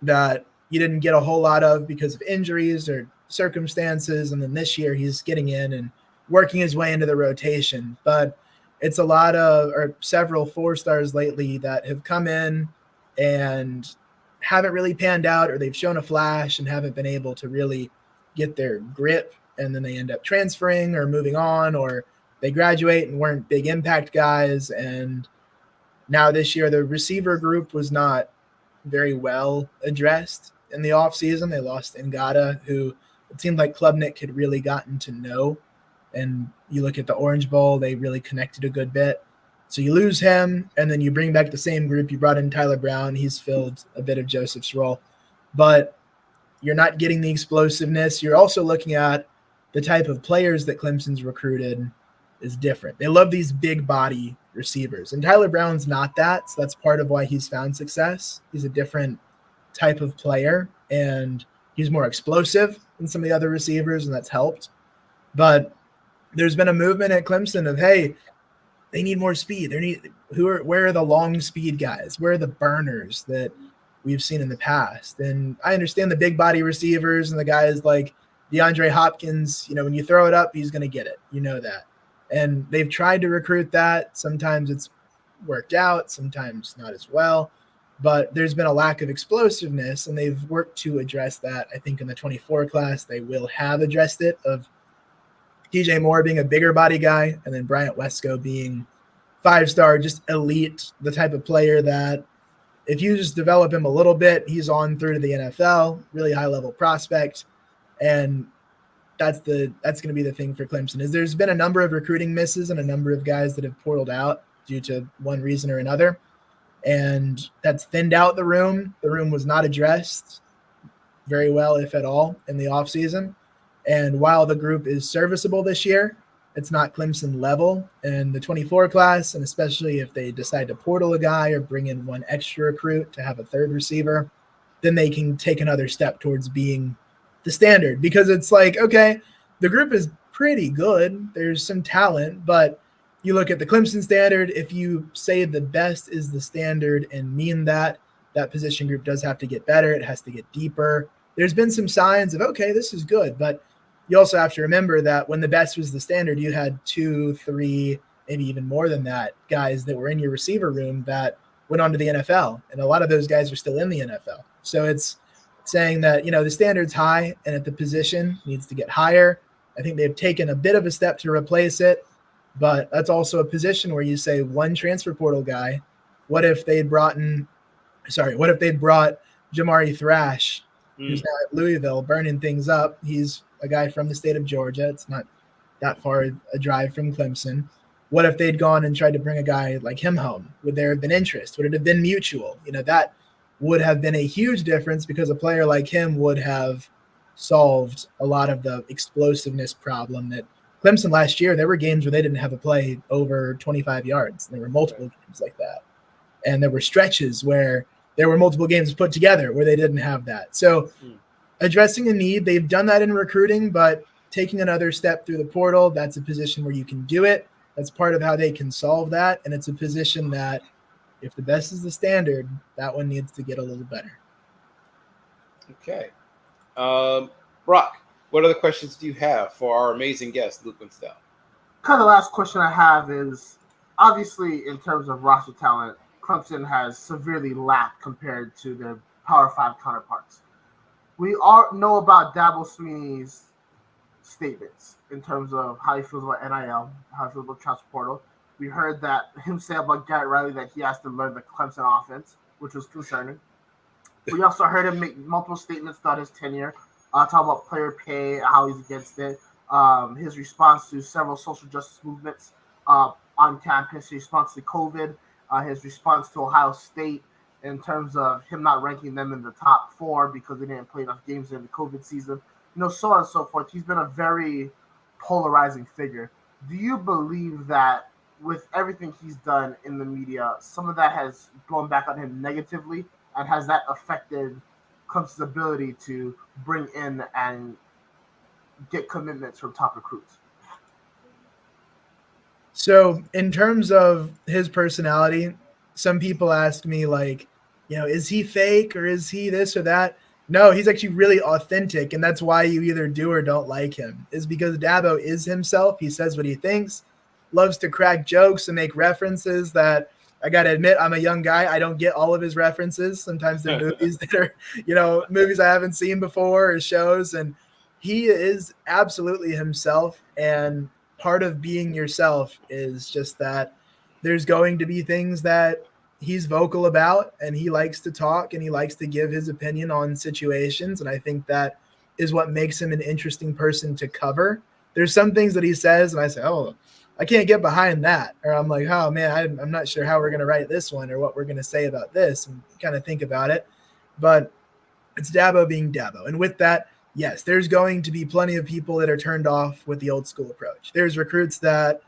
that you didn't get a whole lot of because of injuries or circumstances. And then this year he's getting in and working his way into the rotation. But it's several 4-stars lately that have come in and haven't really panned out, or they've shown a flash and haven't been able to really get their grip. And then they end up transferring or moving on, or they graduate and weren't big impact guys. And now this year, the receiver group was not very well addressed in the offseason. They lost Ngata, who it seemed like Klubnik had really gotten to know. And you look at the Orange Bowl, they really connected a good bit. So you lose him, and then you bring back the same group. You brought in Tyler Brown. He's filled a bit of Joseph's role. But you're not getting the explosiveness. You're also looking at the type of players that Clemson's recruited is different. They love these big body receivers, and Tyler Brown's not that. So that's part of why he's found success. He's a different type of player, and he's more explosive than some of the other receivers, and that's helped. But there's been a movement at Clemson of, hey, they need more speed. Where are the long speed guys? Where are the burners that we've seen in the past? And I understand the big body receivers and the guys like DeAndre Hopkins, when you throw it up, he's going to get it. You know that. And they've tried to recruit that. Sometimes it's worked out, sometimes not as well. But there's been a lack of explosiveness, and they've worked to address that. I think in the 24 class, they will have addressed it, of DJ Moore being a bigger body guy, and then Bryant Wesco being 5-star, just elite, the type of player that if you just develop him a little bit, he's on through to the NFL, really high-level prospect. And that's going to be the thing for Clemson, is there's been a number of recruiting misses and a number of guys that have portaled out due to one reason or another. And that's thinned out the room. The room was not addressed very well, if at all, in the offseason. And while the group is serviceable this year, it's not Clemson level. And the 24 class, and especially if they decide to portal a guy or bring in one extra recruit to have a third receiver, then they can take another step towards being the standard. Because it's like, okay, the group is pretty good. There's some talent, but you look at the Clemson standard, if you say the best is the standard and mean that, that position group does have to get better. It has to get deeper. There's been some signs of, okay, this is good, but you also have to remember that when the best was the standard, you had 2, 3, maybe even more than that, guys that were in your receiver room that went on to the NFL. And a lot of those guys are still in the NFL. So it's saying that, the standard's high and at the position needs to get higher. I think they've taken a bit of a step to replace it, but that's also a position where you say one transfer portal guy. What if they'd brought Jamari Thrash, who's now at Louisville, burning things up? He's a guy from the state of Georgia. It's not that far a drive from Clemson. What if they'd gone and tried to bring a guy like him home? Would there have been interest? Would it have been mutual? That would have been a huge difference, because a player like him would have solved a lot of the explosiveness problem that Clemson last year. There were games where they didn't have a play over 25 yards. There were multiple games like that. And there were stretches where there were multiple games put together where they didn't have that. So addressing a need, they've done that in recruiting, but taking another step through the portal, that's a position where you can do it. That's part of how they can solve that. And it's a position that if the best is the standard, that one needs to get a little better. Okay. Brock, what other questions do you have for our amazing guest, Luke Winstel? Kind of the last question I have is, obviously, in terms of roster talent, Clemson has severely lacked compared to their Power 5 counterparts. We all know about Dabo Swinney's statements in terms of how he feels about NIL, how he feels about transfer portal. We heard that him say about Garrett Riley that he has to learn the Clemson offense, which was concerning. We also heard him make multiple statements throughout his tenure, talk about player pay, how he's against it, his response to several social justice movements on campus, his response to COVID, his response to Ohio State in terms of him not ranking them in the top 4 because they didn't play enough games in the COVID season, so on and so forth. He's been a very polarizing figure. Do you believe that with everything he's done in the media, some of that has gone back on him negatively, and has that affected Clemson's ability to bring in and get commitments from top recruits? So in terms of his personality, some people ask me like, is he fake or is he this or that? No, he's actually really authentic. And that's why you either do or don't like him, is because Dabo is himself. He says what he thinks, loves to crack jokes and make references that I got to admit, I'm a young guy. I don't get all of his references. Sometimes they're movies that are, movies I haven't seen before or shows. And he is absolutely himself. And part of being yourself is just that there's going to be things that he's vocal about, and he likes to talk and he likes to give his opinion on situations. And I think that is what makes him an interesting person to cover. There's some things that he says and I say, oh, I can't get behind that. Or I'm like, oh man, I'm not sure how we're going to write this one or what we're going to say about this, and kind of think about it. But it's Dabo being Dabo. And with that, yes, there's going to be plenty of people that are turned off with the old school approach. There's recruits that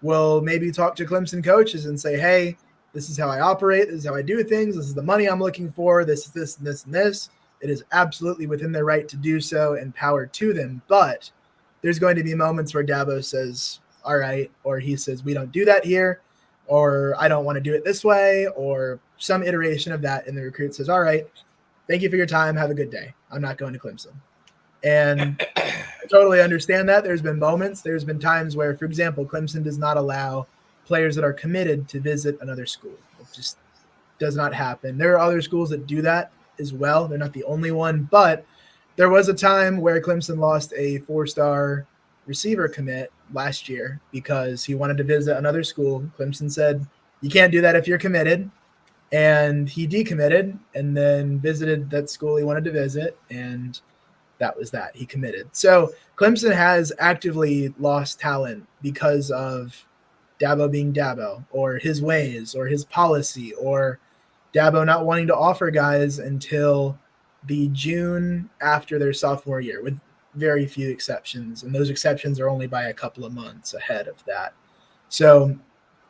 will maybe talk to Clemson coaches and say, hey, this is how I operate. This is how I do things. This is the money I'm looking for. This is this and this and this. It is absolutely within their right to do so, and power to them. But there's going to be moments where Dabo says, all right, or he says, we don't do that here, or I don't want to do it this way, or some iteration of that. And the recruit says, all right, thank you for your time. Have a good day. I'm not going to Clemson. And I totally understand that. There's been moments, there's been times where, for example, Clemson does not allow players that are committed to visit another school. It just does not happen. There are other schools that do that as well. They're not the only one, but there was a time where Clemson lost a 4-star receiver commit last year because he wanted to visit another school. Clemson said, you can't do that if you're committed. And he decommitted and then visited that school he wanted to visit, and that was that. He committed. So Clemson has actively lost talent because of Dabo being Dabo, or his ways, or his policy, or Dabo not wanting to offer guys until the June after their sophomore year, with very few exceptions. And those exceptions are only by a couple of months ahead of that. So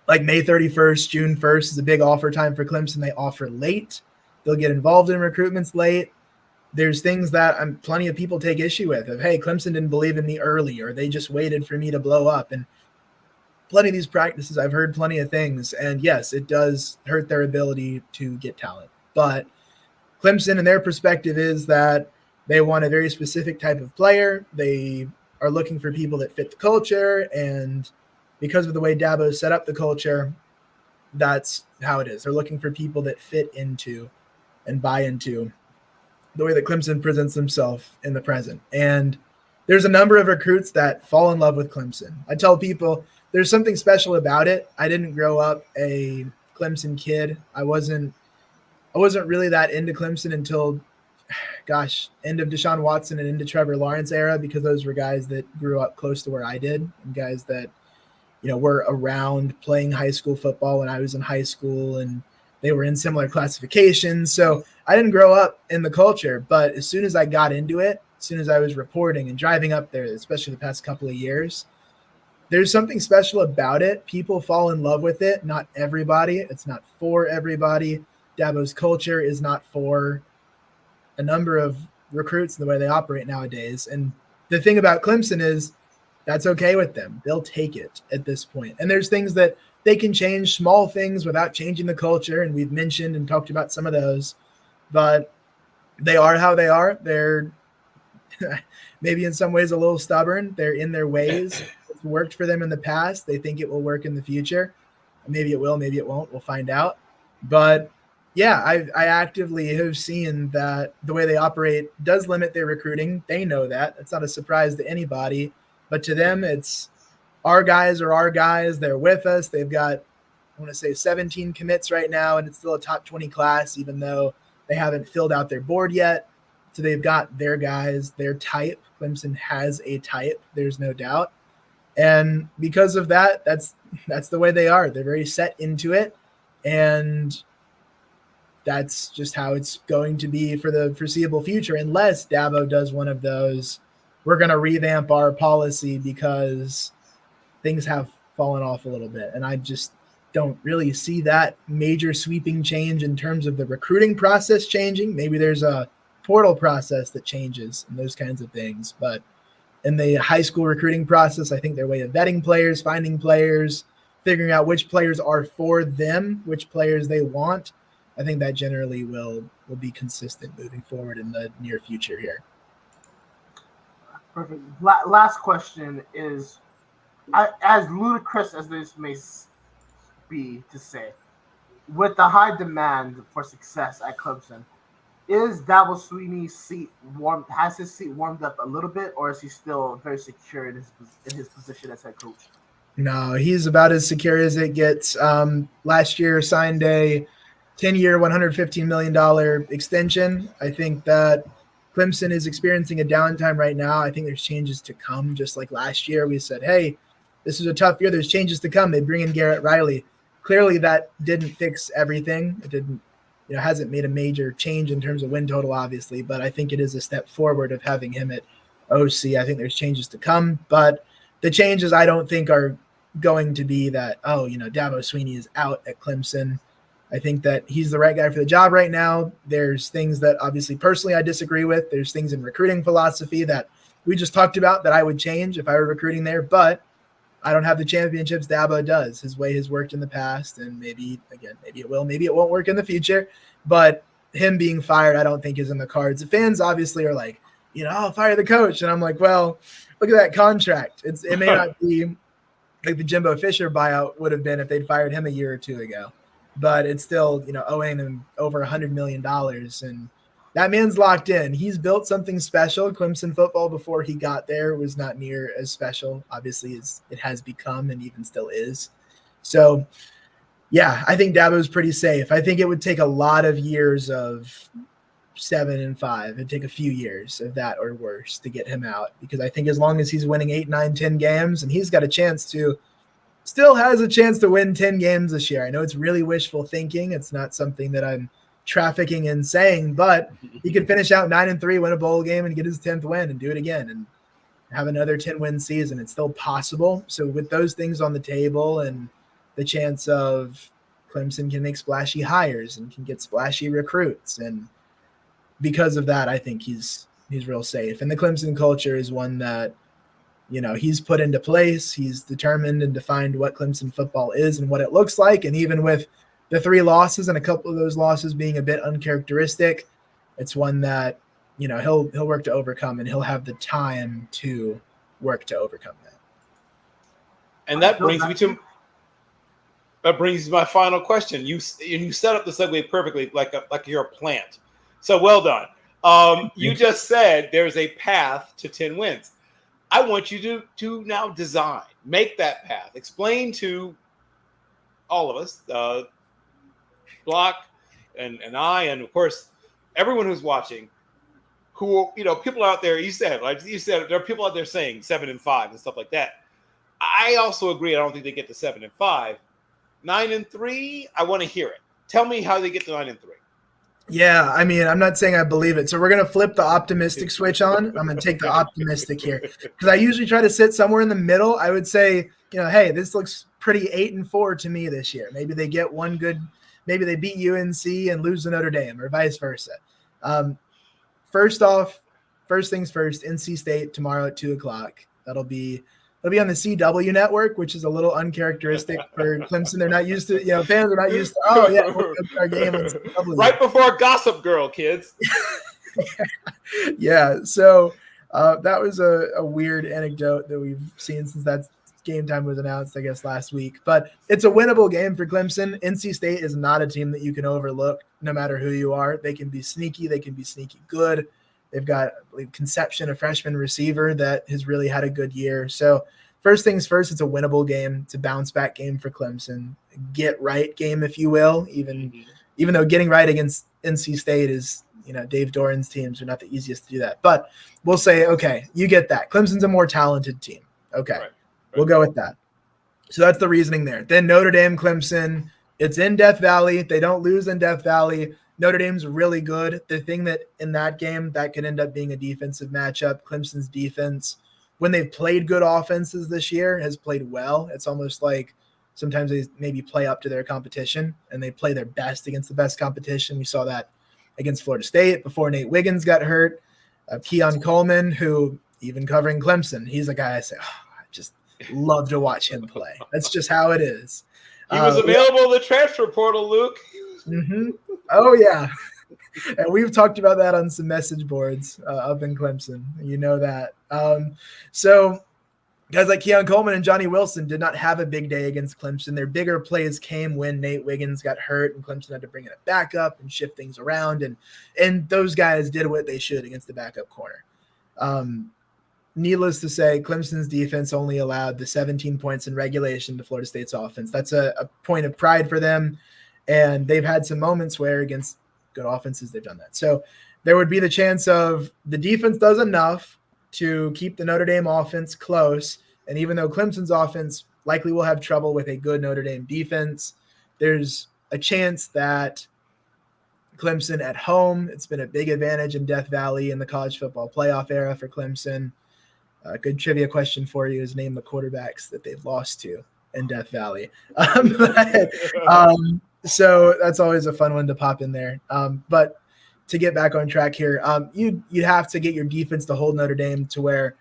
like May 31st, June 1st is a big offer time for Clemson. They offer late. They'll get involved in recruitments late. There's things that plenty of people take issue with of, hey, Clemson didn't believe in me early, or they just waited for me to blow up. And plenty of these practices, I've heard plenty of things. And yes, it does hurt their ability to get talent. But Clemson, and their perspective is that they want a very specific type of player. They are looking for people that fit the culture. And because of the way Dabo set up the culture, that's how it is. They're looking for people that fit into and buy into the way that Clemson presents themselves in the present. And there's a number of recruits that fall in love with Clemson. I tell people there's something special about it. I didn't grow up a Clemson kid. I wasn't really that into Clemson until, end of Deshaun Watson and into Trevor Lawrence era, because those were guys that grew up close to where I did, and guys that, were around playing high school football when I was in high school, and they were in similar classifications. So I didn't grow up in the culture, but as soon as I got into it, as soon as I was reporting and driving up there, especially the past couple of years, there's something special about it. People fall in love with it. Not everybody. It's not for everybody. Dabo's culture is not for a number of recruits and the way they operate nowadays. And the thing about Clemson is that's okay with them. They'll take it at this point. And there's things that they can change, small things without changing the culture. And we've mentioned and talked about some of those, but they are how they are. They're maybe in some ways a little stubborn. They're in their ways. It's worked for them in the past. They think it will work in the future. Maybe it will, maybe it won't. We'll find out. But yeah, I actively have seen that the way they operate does limit their recruiting. They know that. It's not a surprise to anybody. But to them, it's our guys are our guys. They're with us. They've got, I want to say, 17 commits right now, and it's still a top 20 class, even though they haven't filled out their board yet. So they've got their guys, their type. Clemson has a type. There's no doubt. And because of that, that's the way they are. They're very set into it. And that's just how it's going to be for the foreseeable future, unless Dabo does one of those, we're going to revamp our policy because things have fallen off a little bit. And I just don't really see that major sweeping change in terms of the recruiting process changing. Maybe there's a portal process that changes and those kinds of things. But in the high school recruiting process, I think their way of vetting players, finding players, figuring out which players are for them, which players they want, I think that generally will be consistent moving forward in the near future here. Perfect. Last question is, as ludicrous as this may be to say, with the high demand for success at Clemson, is Dabo Swinney's seat warmed? Has his seat warmed up a little bit, or is he still very secure in his position as head coach? No, he's about as secure as it gets. Last year signed a 10-year, $115 million extension. I think that Clemson is experiencing a downtime right now. I think there's changes to come. Just like last year, we said, hey, this is a tough year. There's changes to come. They bring in Garrett Riley. Clearly, that didn't fix everything. It didn't, hasn't made a major change in terms of win total, obviously, but I think it is a step forward of having him at OC. I think there's changes to come, but the changes I don't think are going to be that, Dabo Swinney is out at Clemson. I think that he's the right guy for the job right now. There's things that obviously personally I disagree with. There's things in recruiting philosophy that we just talked about that I would change if I were recruiting there, but I don't have the championships Dabo does. His way has worked in the past, and maybe it will, maybe it won't work in the future, but him being fired I don't think is in the cards. The fans obviously are like, I'll fire the coach. And I'm like, well, look at that contract. It may not be like the Jimbo Fisher buyout would have been if they'd fired him a year or two ago. But it's still, owing them over $100 million. And that man's locked in. He's built something special. Clemson football before he got there was not near as special, obviously, as it has become and even still is. So, yeah, I think Dabo's pretty safe. I think it would take a lot of years of 7-5. It'd take a few years of that or worse to get him out, because I think as long as he's winning 8, 9, 10 games, and he's got a chance to – still has a chance to win 10 games this year. I know it's really wishful thinking. It's not something that I'm trafficking in saying, but he could finish out 9-3, win a bowl game, and get his 10th win and do it again and have another 10-win season. It's still possible. So with those things on the table and the chance of Clemson can make splashy hires and can get splashy recruits, and because of that, I think he's real safe. And the Clemson culture is one that he's put into place. He's determined and defined what Clemson football is and what it looks like. And even with the 3 losses and a couple of those losses being a bit uncharacteristic, it's one that, he'll work to overcome, and he'll have the time to work to overcome that. And that brings me to my final question. You set up the segue perfectly, like you're a plant. So well done. You just said there's a path to 10 wins. I want you to now make that path. Explain to all of us, Block and I, and of course, everyone who's watching, who, people out there, you said there are people out there saying 7-5 and stuff like that. I also agree. I don't think they get to 7-5. 9-3, I want to hear it. Tell me how they get to 9-3. Yeah, I mean, I'm not saying I believe it. So we're going to flip the optimistic switch on. I'm going to take the optimistic here because I usually try to sit somewhere in the middle. I would say, hey, this looks pretty 8-4 to me this year. Maybe they get one good, maybe they beat UNC and lose to Notre Dame or vice versa. First things first, NC State tomorrow at 2:00. It'll be on the CW network, which is a little uncharacteristic for Clemson. They're not used to, fans are not used to, oh yeah, we'll go to our game on CW. Right before Gossip Girl, kids. Yeah. So that was a weird anecdote that we've seen since that game time was announced, I guess, last week. But it's a winnable game for Clemson. NC State is not a team that you can overlook no matter who you are. They can be sneaky. They can be sneaky good. They've got, I believe, Conception, a freshman receiver that has really had a good year. So first things first, it's a winnable game. It's a bounce-back game for Clemson. Get-right game, if you will, even though getting right against NC State is, Dave Doran's teams are not the easiest to do that. But we'll say, okay, you get that. Clemson's a more talented team. Okay, right. We'll go with that. So that's the reasoning there. Then Notre Dame, Clemson, it's in Death Valley. They don't lose in Death Valley. Notre Dame's really good. The thing that in that game, that could end up being a defensive matchup. Clemson's defense, when they've played good offenses this year, has played well. It's almost like sometimes they maybe play up to their competition and they play their best against the best competition. We saw that against Florida State before Nate Wiggins got hurt. Keon Coleman, who even covering Clemson, he's a guy I say, I just love to watch him play. That's just how it is. He was available in the transfer portal, Luke. Mm-hmm. Oh, yeah. And we've talked about that on some message boards up in Clemson. You know that. So guys like Keon Coleman and Johnny Wilson did not have a big day against Clemson. Their bigger plays came when Nate Wiggins got hurt and Clemson had to bring it back up and shift things around. And those guys did what they should against the backup corner. Needless to say, Clemson's defense only allowed the 17 points in regulation to Florida State's offense. That's a point of pride for them. And they've had some moments where against good offenses, they've done that. So there would be the chance of the defense does enough to keep the Notre Dame offense close. And even though Clemson's offense likely will have trouble with a good Notre Dame defense, there's a chance that Clemson at home, it's been a big advantage in Death Valley in the college football playoff era for Clemson. A good trivia question for you is name the quarterbacks that they've lost to in Death Valley. So that's always a fun one to pop in there. But to get back on track here, you have to get your defense to hold Notre Dame to where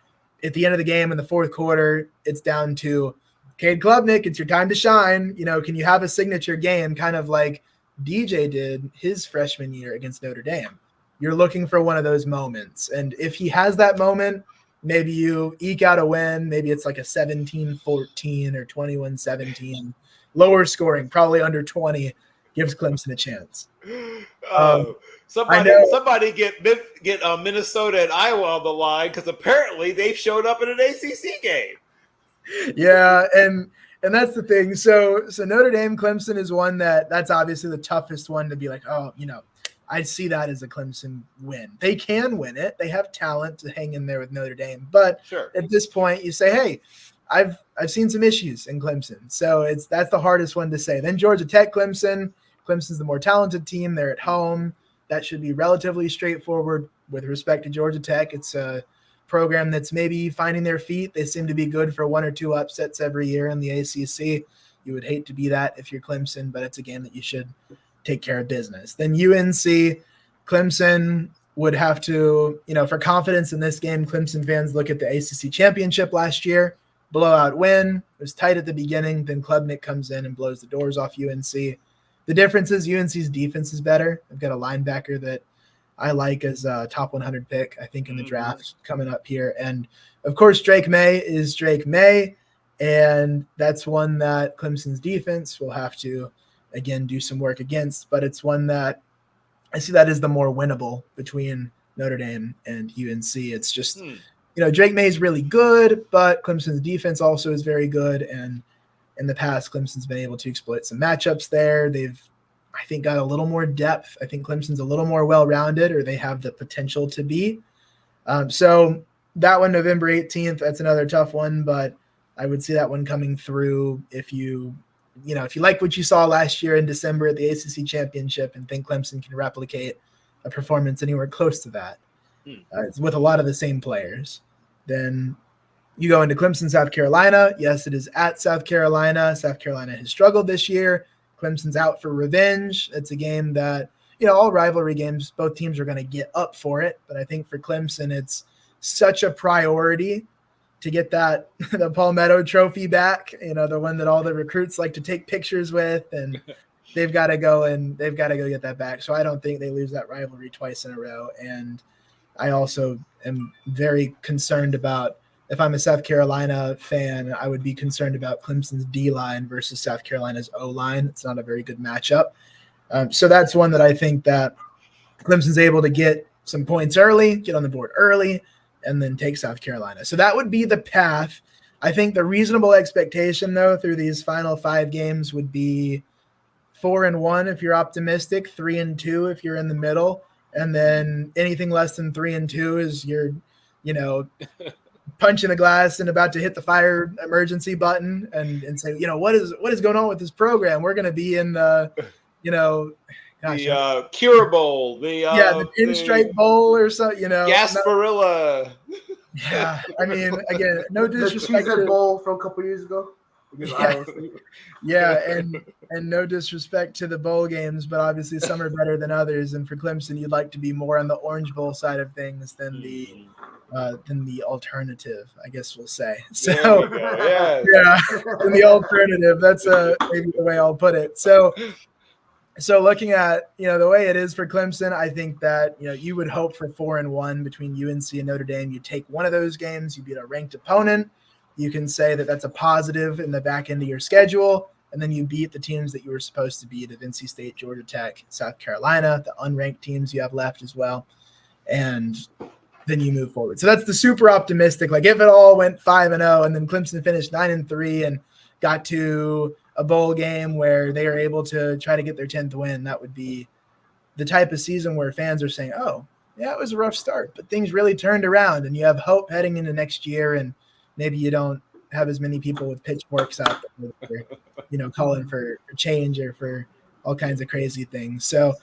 at the end of the game in the fourth quarter, it's down to Cade Klubnik, it's your time to shine. Can you have a signature game kind of like DJ did his freshman year against Notre Dame? You're looking for one of those moments. And if he has that moment, maybe you eke out a win. Maybe it's like a 17-14 or 21-17. Lower scoring, probably under 20, gives Clemson a chance. Somebody get Minnesota and Iowa on the line because apparently they showed up in an ACC game. Yeah, and that's the thing. So Notre Dame, Clemson is one that's obviously the toughest one to be like, I see that as a Clemson win. They can win it. They have talent to hang in there with Notre Dame. But sure, at this point, you say, hey, I've seen some issues in Clemson. So that's the hardest one to say. Then Georgia Tech, Clemson. Clemson's the more talented team. They're at home. That should be relatively straightforward with respect to Georgia Tech. It's a program that's maybe finding their feet. They seem to be good for one or two upsets every year in the ACC. You would hate to be that if you're Clemson, but it's a game that you should take care of business. Then UNC, Clemson would have to, for confidence in this game, Clemson fans look at the ACC championship last year. Blowout win. It was tight at the beginning. Then Klubnik comes in and blows the doors off UNC. The difference is UNC's defense is better. I've got a linebacker that I like as a top 100 pick, I think, in the draft coming up here. And, of course, Drake May is Drake May, and that's one that Clemson's defense will have to, again, do some work against. But it's one that I see that as the more winnable between Notre Dame and UNC. It's just Drake May is really good, but Clemson's defense also is very good. And in the past, Clemson's been able to exploit some matchups there. They've, I think, got a little more depth. I think Clemson's a little more well-rounded, or they have the potential to be. So that one, November 18th, that's another tough one, but I would see that one coming through if you if you like what you saw last year in December at the ACC Championship and think Clemson can replicate a performance anywhere close to that with a lot of the same players, then you go into Clemson, South Carolina. Yes, it is at South Carolina. South Carolina has struggled this year. Clemson's out for revenge. It's a game that, all rivalry games, both teams are going to get up for it. But I think for Clemson, it's such a priority to get the Palmetto Trophy back, the one that all the recruits like to take pictures with, and they've got to go get that back. So I don't think they lose that rivalry twice in a row. And I also am very concerned about, if I'm a South Carolina fan, I would be concerned about Clemson's D-line versus South Carolina's O-line. It's not a very good matchup. So that's one that I think that Clemson's able to get some points early, get on the board early, and then take South Carolina. So that would be the path. I think the reasonable expectation, though, through these final 5 games would be 4-1 if you're optimistic, 3-2 if you're in the middle, and then anything less than 3-2 is you're, punching a glass and about to hit the fire emergency button and say, what is going on with this program? We're going to be in the, the Cure Bowl, the Pinstripe Bowl or so, Gasparilla. Yeah, I mean, again, no disrespect. The Cheez-It Bowl from a couple years ago. Yeah, and no disrespect to the bowl games, but obviously some are better than others. And for Clemson, you'd like to be more on the Orange Bowl side of things than the alternative, I guess we'll say. So yeah, than the alternative. That's maybe the way I'll put it. So looking at the way it is for Clemson, I think that you would hope for 4-1 between UNC and Notre Dame. You take one of those games, you beat a ranked opponent. You can say that that's a positive in the back end of your schedule, and then you beat the teams that you were supposed to beat: of NC State, Georgia Tech, South Carolina, the unranked teams you have left as well, and then you move forward. So that's the super optimistic. Like if it all went 5-0 and then Clemson finished 9-3 and got to a bowl game where they are able to try to get their 10th win, that would be the type of season where fans are saying, oh, yeah, it was a rough start, but things really turned around and you have hope heading into next year. And maybe you don't have as many people with pitchforks out there, calling for change or for all kinds of crazy things. So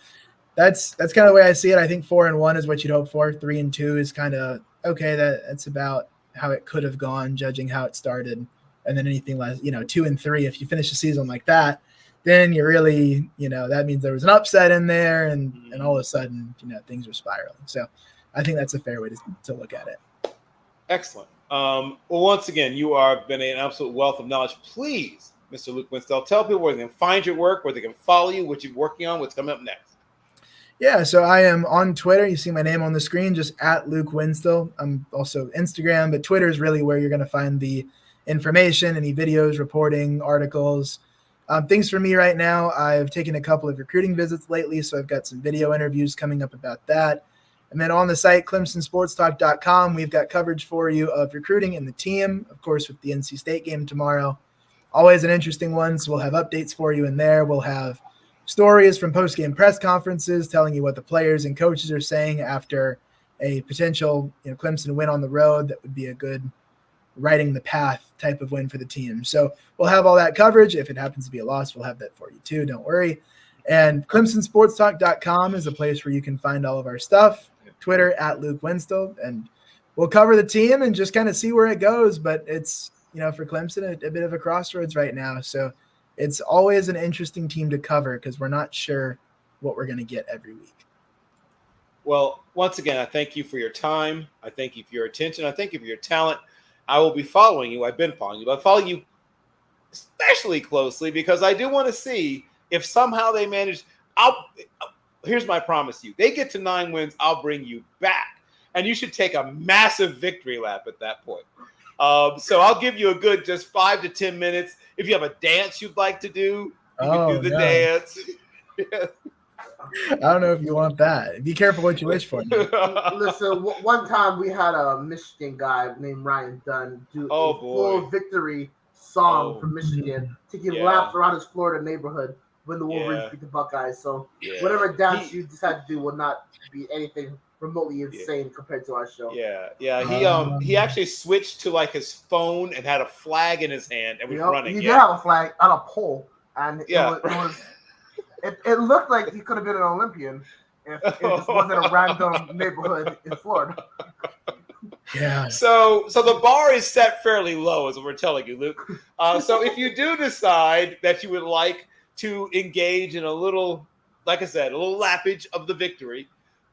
that's kind of the way I see it. I think 4-1 is what you'd hope for. 3-2 is kind of okay. That's about how it could have gone, judging how it started. And then anything less, 2-3, if you finish the season like that, then you really, that means there was an upset in there and all of a sudden, things are spiraling. So I think that's a fair way to look at it. Excellent. Well, once again, you have been an absolute wealth of knowledge. Please, Mr. Luke Winstel, tell people where they can find your work, where they can follow you, what you're working on, what's coming up next. Yeah, so I am on Twitter. You see my name on the screen, just at Luke Winstel. I'm also Instagram, but Twitter is really where you're going to find the information, any videos, reporting, articles. Things for me right now, I've taken a couple of recruiting visits lately, so I've got some video interviews coming up about that. And then on the site, ClemsonSportsTalk.com, we've got coverage for you of recruiting and the team, of course, with the NC State game tomorrow. Always an interesting one, so we'll have updates for you in there. We'll have stories from post-game press conferences telling you what the players and coaches are saying after a potential Clemson win on the road. That would be a good writing the path type of win for the team. So we'll have all that coverage. If it happens to be a loss, we'll have that for you too. Don't worry. And ClemsonSportsTalk.com is a place where you can find all of our stuff. Twitter at Luke Winstel, and we'll cover the team and just kind of see where it goes. But it's, for Clemson, a bit of a crossroads right now. So it's always an interesting team to cover because we're not sure what we're going to get every week. Well, once again, I thank you for your time. I thank you for your attention. I thank you for your talent. I will be following you. I've been following you, but I follow you especially closely because I do want to see if somehow they manage. Here's my promise to you. They get to 9 wins, I'll bring you back. And you should take a massive victory lap at that point. So I'll give you a good just 5 to 10 minutes. If you have a dance you'd like to do, you can do the dance. I don't know if you want that. Be careful what you wish for. Listen, one time we had a Michigan guy named Ryan Dunn do a full victory song for Michigan, taking laps around his Florida neighborhood when the Wolverines beat the Buckeyes. So whatever dance you decide to do will not be anything remotely insane compared to our show. He actually switched to like his phone and had a flag in his hand and was running. He did have a flag on a pole. and Yeah. it looked like he could have been an Olympian if it just wasn't a random neighborhood in Florida. Yeah. So the bar is set fairly low, is what we're telling you, Luke. So if you do decide that you would like to engage in a little, like I said, a little lappage of the victory,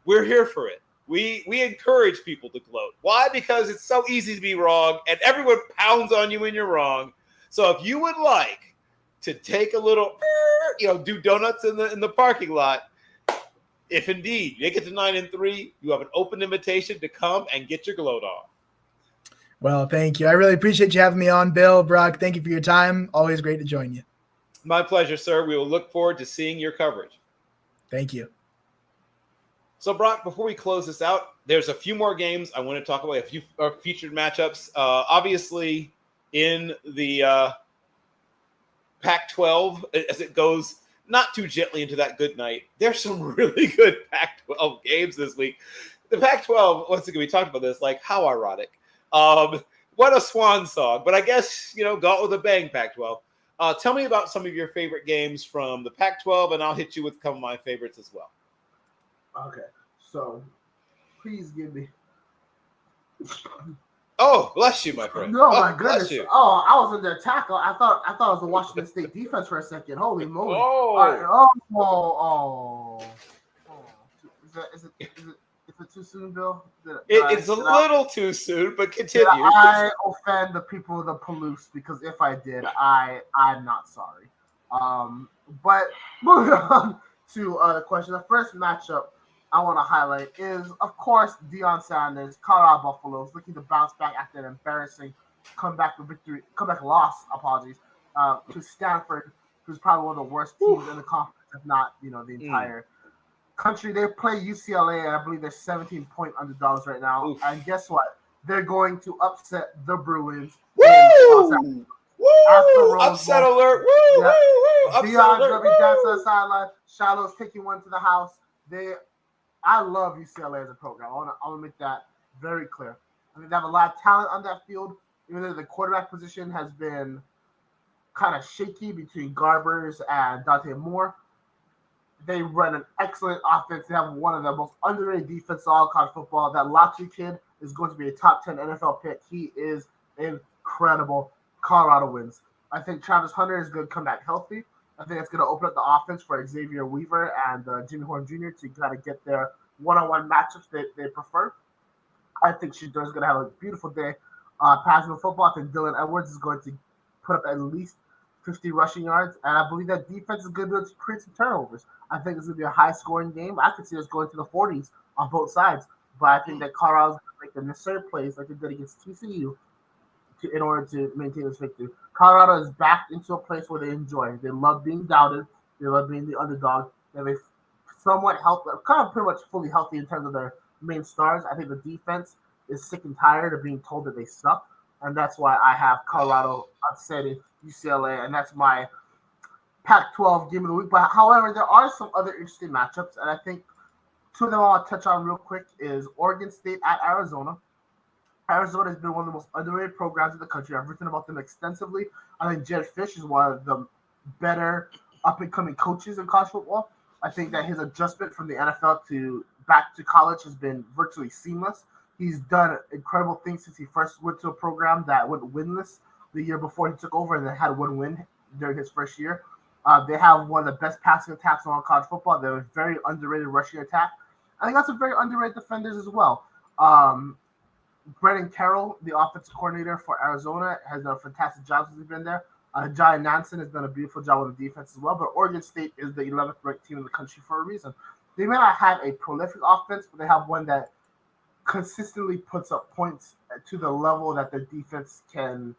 we're here for it. We encourage people to gloat. Why? Because it's so easy to be wrong, and everyone pounds on you when you're wrong. So if you would like to take a little, do donuts in the parking lot, if indeed you make it to 9-3, you have an open invitation to come and get your gloat on. Well, thank you. I really appreciate you having me on, Bill. Brock, thank you for your time. Always great to join you. My pleasure, sir. We will look forward to seeing your coverage. Thank you. So, Brock, before we close this out, there's a few more games I want to talk about, a few featured matchups. Obviously, in the Pac-12, as it goes not too gently into that good night, there's some really good Pac-12 games this week. The Pac-12, once again, we talked about this, like, how ironic. What a swan song. But I guess, got with a bang, Pac-12. Tell me about some of your favorite games from the Pac-12, and I'll hit you with some of my favorites as well. Okay, so please give me. Oh, bless you, my friend. No, my goodness. You. Oh, I was in their tackle. I thought it was the Washington State defense for a second. Holy moly! Oh, All right. Is it too soon, Bill? It's a little too soon, but continue. Did I offend the people of the Palouse? Because if I did, I'm not sorry. But moving on to the question. The first matchup I want to highlight is, of course, Deion Sanders, Colorado Buffaloes, looking to bounce back after an embarrassing comeback loss, to Stanford, who's probably one of the worst teams in the conference, if not, the entire country. They play UCLA, and I believe they're 17-point underdogs right now. Oof. And guess what? They're going to upset the Bruins. Woo! Woo! Upset alert! Woo! Yeah. Woo! Woo! Upset Deion's alert! gonna be dancing on the sideline. Shallow's taking one to the house. I love UCLA as a program. I want to make that very clear. I think they have a lot of talent on that field. Even though the quarterback position has been kind of shaky between Garbers and Dante Moore, they run an excellent offense. They have one of the most underrated defense in all college football. That Latu kid is going to be a top 10 NFL pick. He is incredible. Colorado wins. I think Travis Hunter is going to come back healthy. I think it's going to open up the offense for Xavier Weaver and Jimmy Horn Jr. to kind of get their one-on-one matchups that they prefer. I think Shador's going to have a beautiful day passing the football. I think Dylan Edwards is going to put up at least 50 rushing yards, and I believe that defense is going to be able to create some turnovers. I think it's going to be a high-scoring game. I could see us going to the 40s on both sides, but I think that Colorado's going to make the necessary plays like they did against TCU in order to maintain this victory. Colorado is back into a place where they enjoy. They love being doubted. They love being the underdog. They have a somewhat healthy, kind of pretty much fully healthy in terms of their main stars. I think the defense is sick and tired of being told that they suck, and that's why I have Colorado upsetting UCLA, and that's my Pac-12 game of the week. But however, there are some other interesting matchups, and I think two of them I want to touch on real quick is Oregon State at Arizona. Arizona has been one of the most underrated programs in the country. I've written about them extensively. I think Jed Fish is one of the better up-and-coming coaches in college football. I think that his adjustment from the NFL back to college has been virtually seamless. He's done incredible things since he first went to a program that went winless the year before he took over and then had one win during his first year. They have one of the best passing attacks in all college football. They have a very underrated rushing attack. I think that's a very underrated defenders as well. Brennan Carroll, the offensive coordinator for Arizona, has done a fantastic job since he's been there. Jai Nansen has done a beautiful job with the defense as well. But Oregon State is the 11th ranked team in the country for a reason. They may not have a prolific offense, but they have one that consistently puts up points to the level that their defense can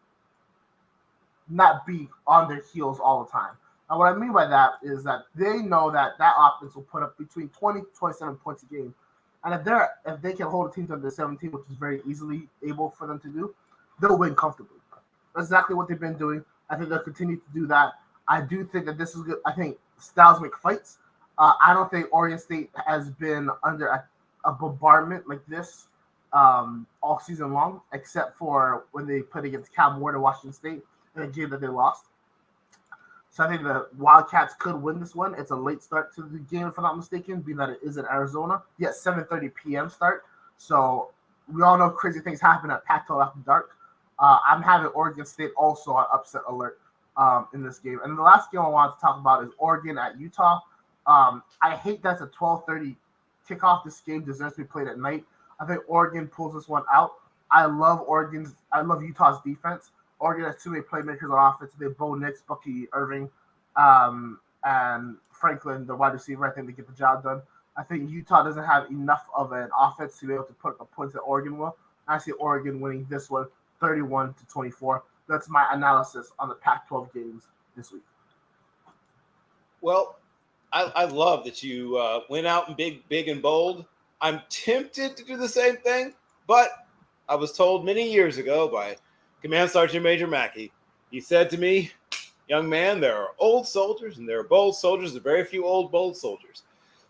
not be on their heels all the time. And what I mean by that is that they know that offense will put up between 20 to 27 points a game. And if they can hold a team to under 17, which is very easily able for them to do, they'll win comfortably. That's exactly what they've been doing. I think they'll continue to do that. I do think that this is good. I think styles make fights. I don't think Oregon State has been under a bombardment like this all season long, except for when they played against Cal Ward and Washington State in a game that they lost. So I think the Wildcats could win this one. It's a late start to the game, if I'm not mistaken, being that it is in Arizona. Yeah, 7:30 p.m. start. So we all know crazy things happen at Pac-12 after dark. I'm having Oregon State also on upset alert in this game. And the last game I wanted to talk about is Oregon at Utah. I hate that's a 12:30 kickoff. This game deserves to be played at night. I think Oregon pulls this one out. I love Utah's defense. Oregon has two-way playmakers on offense. They have Bo Nix, Bucky Irving, and Franklin, the wide receiver. I think they get the job done. I think Utah doesn't have enough of an offense to be able to put the points that Oregon will. I see Oregon winning this one 31-24. That's my analysis on the Pac-12 games this week. Well, I love that you went out and big and bold. I'm tempted to do the same thing, but I was told many years ago by Command Sergeant Major Mackey, he said to me, young man, there are old soldiers and there are bold soldiers. There are very few old, bold soldiers.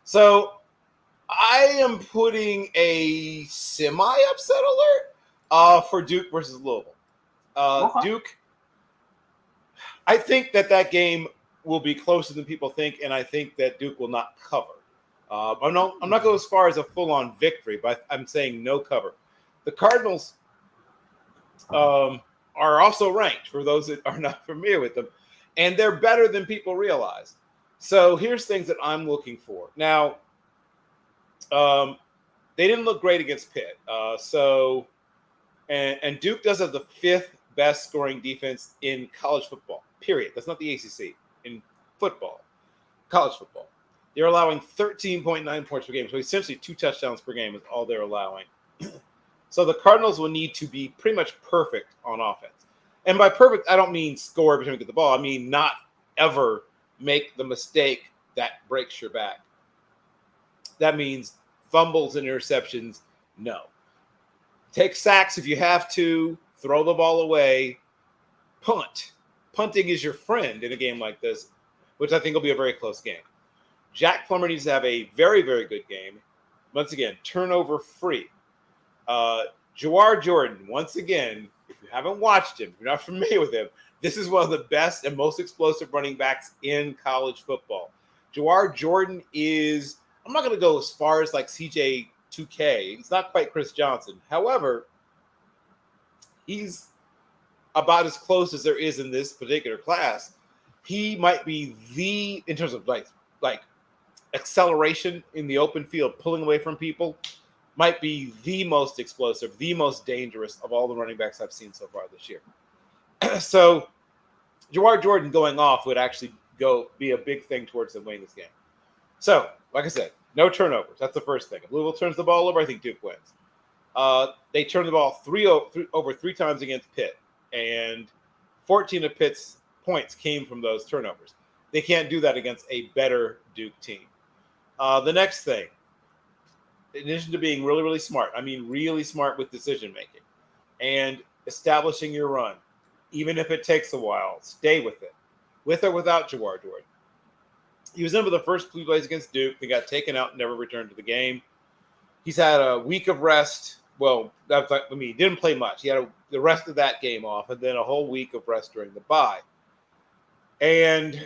So I am putting a semi-upset alert for Duke versus Louisville. Okay. Duke, I think that game will be closer than people think, and I think that Duke will not cover. I'm not going as far as a full-on victory, but I'm saying no cover. The Cardinals are also ranked, for those that are not familiar with them, and they're better than people realize. So here's things that I'm looking for. Now, they didn't look great against Pitt. And Duke does have the fifth best scoring defense in college football, period. That's not the ACC. In football, college football. They're allowing 13.9 points per game. So essentially 2 touchdowns per game is all they're allowing. So the Cardinals will need to be pretty much perfect on offense. And by perfect, I don't mean score every time you get the ball. I mean not ever make the mistake that breaks your back. That means fumbles and interceptions, no. Take sacks if you have to. Throw the ball away. Punt. Punting is your friend in a game like this, which I think will be a very close game. Jack Plummer needs to have a very, very good game. Once again, turnover free. Jawar Jordan, once again, if you haven't watched him, if you're not familiar with him, this is one of the best and most explosive running backs in college football. Jawar Jordan is, I'm not going to go as far as like CJ 2K. He's not quite Chris Johnson. However, he's about as close as there is in this particular class. He might be in terms of like acceleration in the open field, pulling away from people, might be the most explosive, the most dangerous of all the running backs I've seen so far this year. So Jawar Jordan going off would actually be a big thing towards them winning this game. So, like I said, no turnovers. That's the first thing. If Louisville turns the ball over, I think Duke wins. They turned the ball over 3 times against Pitt, and 14 of Pitt's points came from those turnovers. They can't do that against a better Duke team. The next thing, in addition to being really, really smart, I mean really smart with decision-making and establishing your run, even if it takes a while, stay with it, with or without Jawar Jordan. He was in for the first 2 plays against Duke. They got taken out and never returned to the game. He's had a week of rest. Well, he didn't play much. He had the rest of that game off and then a whole week of rest during the bye. And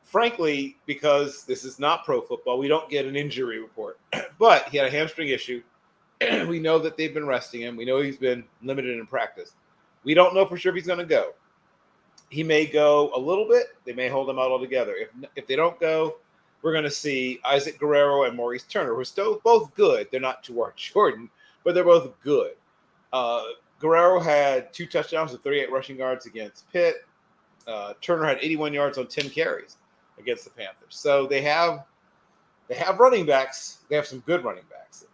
frankly, because this is not pro football, we don't get an injury report. But he had a hamstring issue. We know that they've been resting him. We know he's been limited in practice. We don't know for sure if he's going to go. He may go a little bit. They may hold him out altogether. If they don't go, we're going to see Isaac Guerrero and Maurice Turner, who are still both good. They're not Jawar Jordan, but they're both good. Guerrero had 2 touchdowns and 38 rushing yards against Pitt. Turner had 81 yards on 10 carries against the Panthers. So they have running backs. They have some good running backs.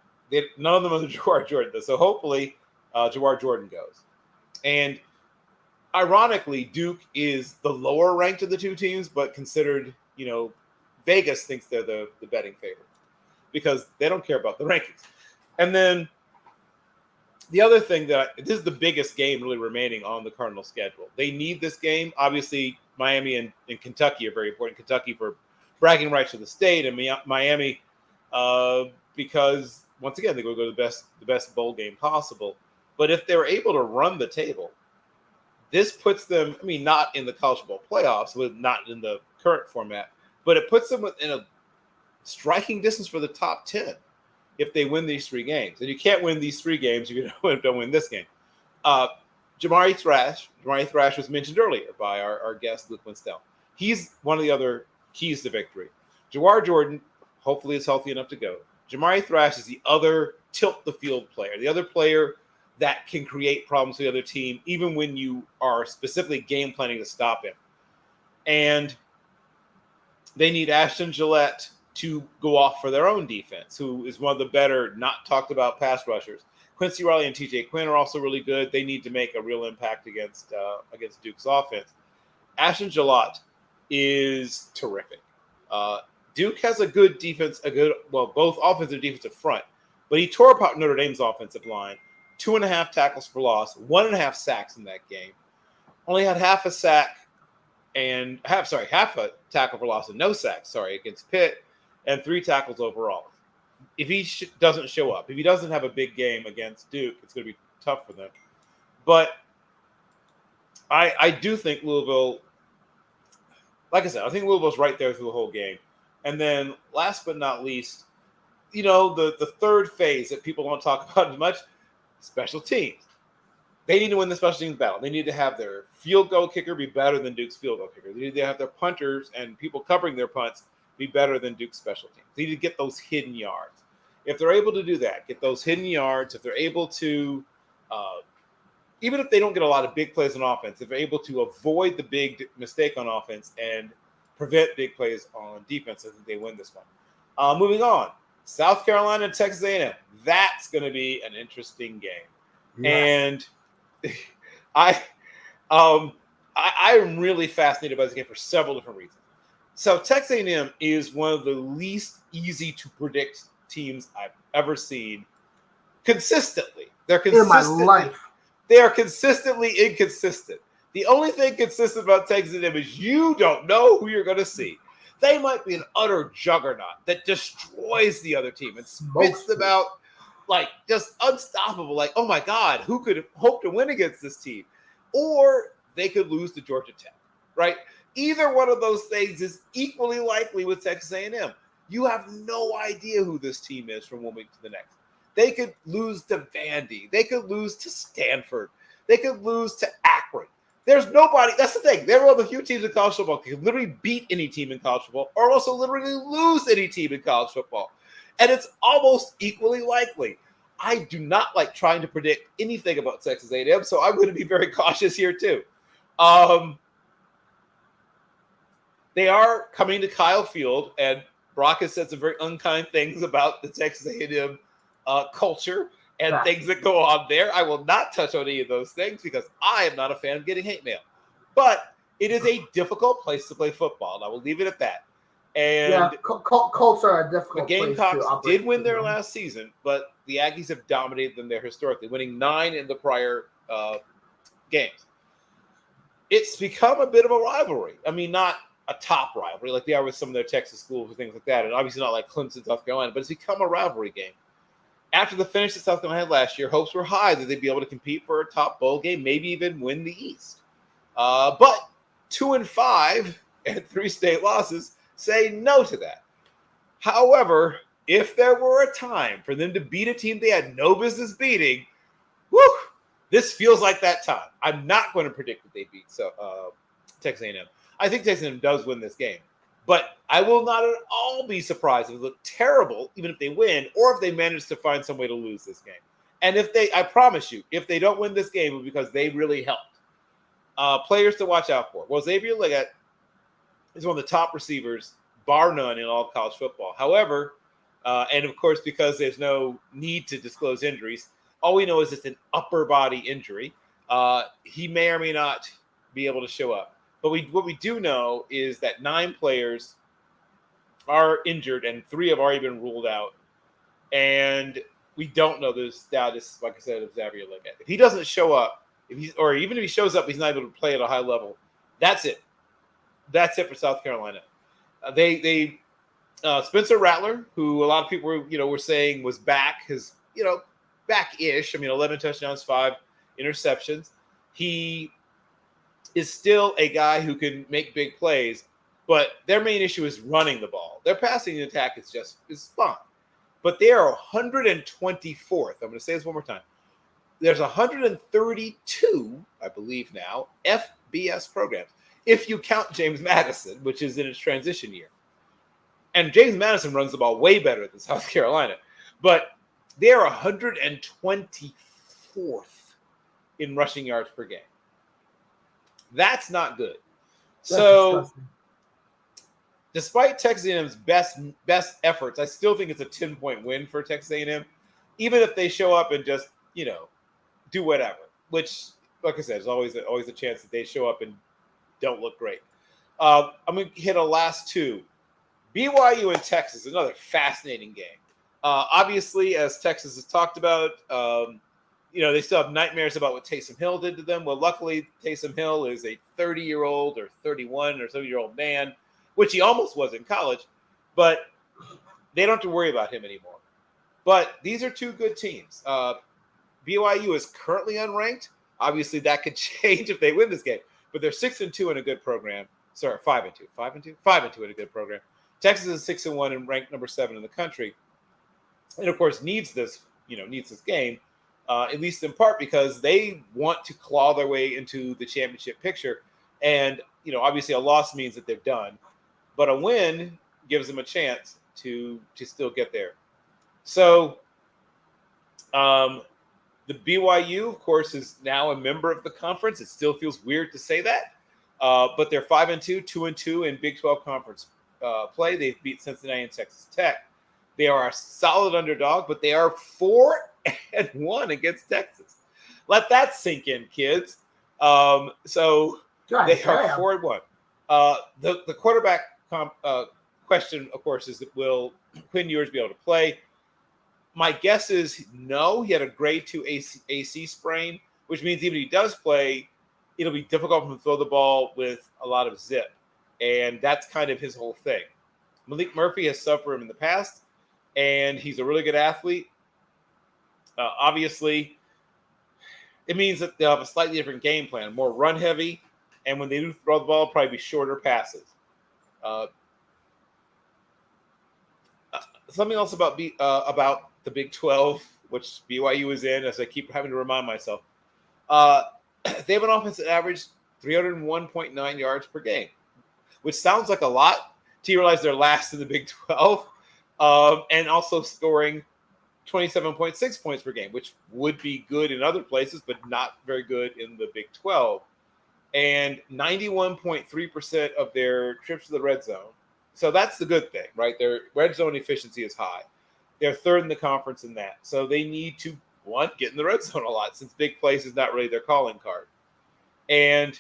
None of them are Jawar Jordan, though. So hopefully Jawar Jordan goes. And ironically, Duke is the lower ranked of the 2 teams, but considered, Vegas thinks they're the betting favorite because they don't care about the rankings. And then the other thing this is the biggest game really remaining on the Cardinal schedule. They need this game. Obviously, Miami and Kentucky are very important. Kentucky for bragging rights to the state, and Miami because once again they go to the best bowl game possible. But if they're able to run the table, This puts them, I mean, not in the college football playoffs, with not in the current format, but it puts them in a striking distance for the top 10 if they win these 3 games. And you can't win these 3 games if you don't win this game. Jamari Thrash was mentioned earlier by our guest, Luke Winstel. He's one of the other keys to victory. Jawar Jordan, hopefully, is healthy enough to go. Jamari Thrash is the other tilt-the-field player, the other player that can create problems for the other team, even when you are specifically game planning to stop him. And they need Ashton Gillette to go off for their own defense, who is one of the better, not talked about pass rushers. Quincy Riley and TJ Quinn are also really good. They need to make a real impact against Duke's offense. Ashton Gillette is terrific. Duke has a good defense, both offensive and defensive front, but he tore apart Notre Dame's offensive line. 2.5 tackles for loss, 1.5 sacks in that game. Only had half a tackle for loss and no sacks, against Pitt, and 3 tackles overall. If he doesn't show up, if he doesn't have a big game against Duke, it's going to be tough for them. But I do think Louisville, like I said, I think Louisville's right there through the whole game. And then last but not least, the third phase that people don't talk about as much, special teams. They need to win the special teams battle. They need to have their field goal kicker be better than Duke's field goal kicker. They need to have their punters and people covering their punts be better than Duke's special teams. They need to get those hidden yards. If they're able to do that, get those hidden yards, if they're able to, even if they don't get a lot of big plays on offense, if they're able to avoid the big mistake on offense and prevent big plays on defense, I think they win this one. Moving on, South Carolina and Texas A&M. That's going to be an interesting game. Yes. And I'm really fascinated by this game for several different reasons. So Texas A&M is one of the least easy to predict teams I've ever seen consistently. They're consistently, in my life. They are consistently inconsistent. The only thing consistent about Texas A&M is you don't know who you're going to see. They might be an utter juggernaut that destroys the other team and spits them out like just unstoppable. Like, oh my God, who could hope to win against this team? Or they could lose to Georgia Tech, right? Either one of those things is equally likely with Texas A&M. You have no idea who this team is from one week to the next. They could lose to Vandy. They could lose to Stanford. They could lose to Akron. There's nobody. That's the thing. They're one of the few teams in college football that can literally beat any team in college football or also literally lose any team in college football. And it's almost equally likely. I do not like trying to predict anything about Texas A&M, so I'm going to be very cautious here too. They are coming to Kyle Field, and Brock has said some very unkind things about the Texas A&M culture and things that go on there. I will not touch on any of those things because I am not a fan of getting hate mail. But it is a difficult place to play football, and I will leave it at that. And Colts are a difficult place. The Gamecocks did win their last season, but the Aggies have dominated them there historically, winning 9 in the prior games. It's become a bit of a rivalry. I mean, not a top rivalry like they are with some of their Texas schools and things like that, and obviously not like Clemson, South Carolina, but it's become a rivalry game. After the finish that South Carolina had last year, hopes were high that they'd be able to compete for a top bowl game, maybe even win the East. But 2-5 and 3 state losses say no to that. However, if there were a time for them to beat a team they had no business beating, this feels like that time. I'm not going to predict that they beat Texas A&M. I think Texas A&M does win this game. But I will not at all be surprised if it look terrible, even if they win, or if they manage to find some way to lose this game. And I promise you, if they don't win this game, it's because they really helped. Players to watch out for. Well, Xavier Leggett is one of the top receivers, bar none, in all college football. However, and of course, because there's no need to disclose injuries, all we know is it's an upper body injury. He may or may not be able to show up. But what we do know is that 9 players are injured and 3 have already been ruled out. And we don't know the status, like I said, of Xavier Leggett. If he doesn't show up, even if he shows up, he's not able to play at a high level. That's it. That's it for South Carolina. They Spencer Rattler, who a lot of people were saying was back, back-ish. I mean, 11 touchdowns, 5 interceptions. He is still a guy who can make big plays, but their main issue is running the ball. Their passing attack is fine, but they are 124th. I'm going to say this one more time. There's 132, I believe now, FBS programs, if you count James Madison, which is in its transition year. And James Madison runs the ball way better than South Carolina, but they are 124th in rushing yards per game. That's not good. Disgusting. Despite Texas A&M's best efforts, I still think it's a 10-point win for Texas A&M, even if they show up and just, do whatever, which, like I said, is always a chance that they show up and don't look great. I'm going to hit a last two. BYU and Texas, another fascinating game. Obviously, as Texas has talked about, they still have nightmares about what Taysom Hill did to them. Well, luckily, Taysom Hill is a 30-year-old or 31 or 30-year-old man, which he almost was in college, but they don't have to worry about him anymore. But these are two good teams. BYU is currently unranked. Obviously, that could change if they win this game, but they're 6-2 in a good program. Sorry, 5-2 in a good program. Texas is 6-1 and ranked number 7 in the country, and of course needs this game, at least in part because they want to claw their way into the championship picture. And obviously, a loss means that they're done, but a win gives them a chance to still get there. So, the BYU, of course, is now a member of the conference. It still feels weird to say that, but they're 5-2, 2-2 in Big 12 conference play. They've beat Cincinnati and Texas Tech. They are a solid underdog, but they are 4-1 against Texas. Let that sink in, kids. They are 4-1. The quarterback question, of course, is that will Quinn Ewers be able to play? My guess is no. He had a grade 2 AC sprain, which means even if he does play, it'll be difficult for him to throw the ball with a lot of zip. And that's kind of his whole thing. Malik Murphy has suffered him in the past, and he's a really good athlete. Obviously, it means that they'll have a slightly different game plan, more run heavy, and when they do throw the ball, probably be shorter passes. Something else about the Big 12, which BYU is in, as I keep having to remind myself. They have an offense that averaged 301.9 yards per game, which sounds like a lot to realize they're last in the Big 12, and also scoring 27.6 points per game, which would be good in other places, but not very good in the Big 12. And 91.3% of their trips to the red zone. So that's the good thing, right? Their red zone efficiency is high. They're third in the conference in that. So they need to, get in the red zone a lot, since big plays is not really their calling card. And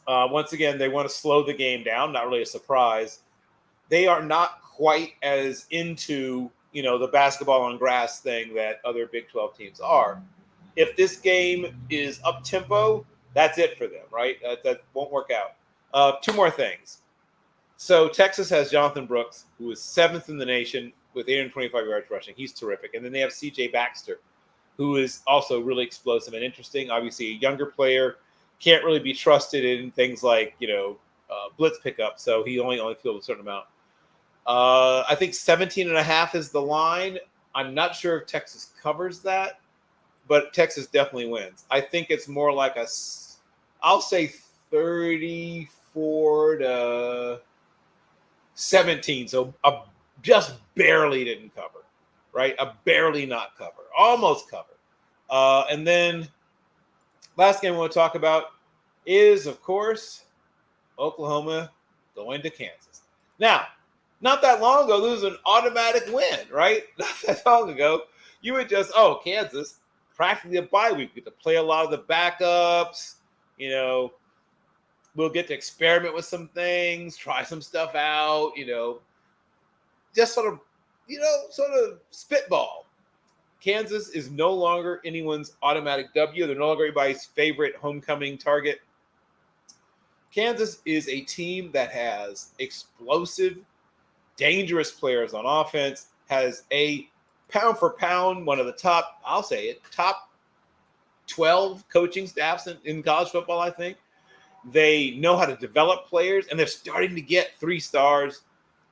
once again, they want to slow the game down. Not really a surprise. They are not quite as into, the basketball on grass thing that other Big 12 teams are. If this game is up-tempo, that's it for them, right? That won't work out. Two more things. So Texas has Jonathan Brooks, who is 7th in the nation with 825 yards rushing. He's terrific. And then they have C.J. Baxter, who is also really explosive and interesting. Obviously, a younger player, can't really be trusted in things like, blitz pickup. So he only fielded a certain amount. I think 17.5 is the line. I'm not sure if Texas covers that, but Texas definitely wins. I think it's more like I'll say 34 to 17. So just barely didn't cover, right? A barely not cover, almost cover. And then last game I want to talk about is, of course, Oklahoma going to Kansas. Now, not that long ago, this was an automatic win, right? Not that long ago, you would just, Kansas, practically a bye week. We get to play a lot of the backups. We'll get to experiment with some things, try some stuff out, just sort of spitball. Kansas is no longer anyone's automatic W. They're no longer anybody's favorite homecoming target. Kansas is a team that has explosive, dangerous players on offense, has a pound for pound, one of the top, I'll say it, top 12 coaching staffs in college football, I think. They know how to develop players, and they're starting to get 3 stars.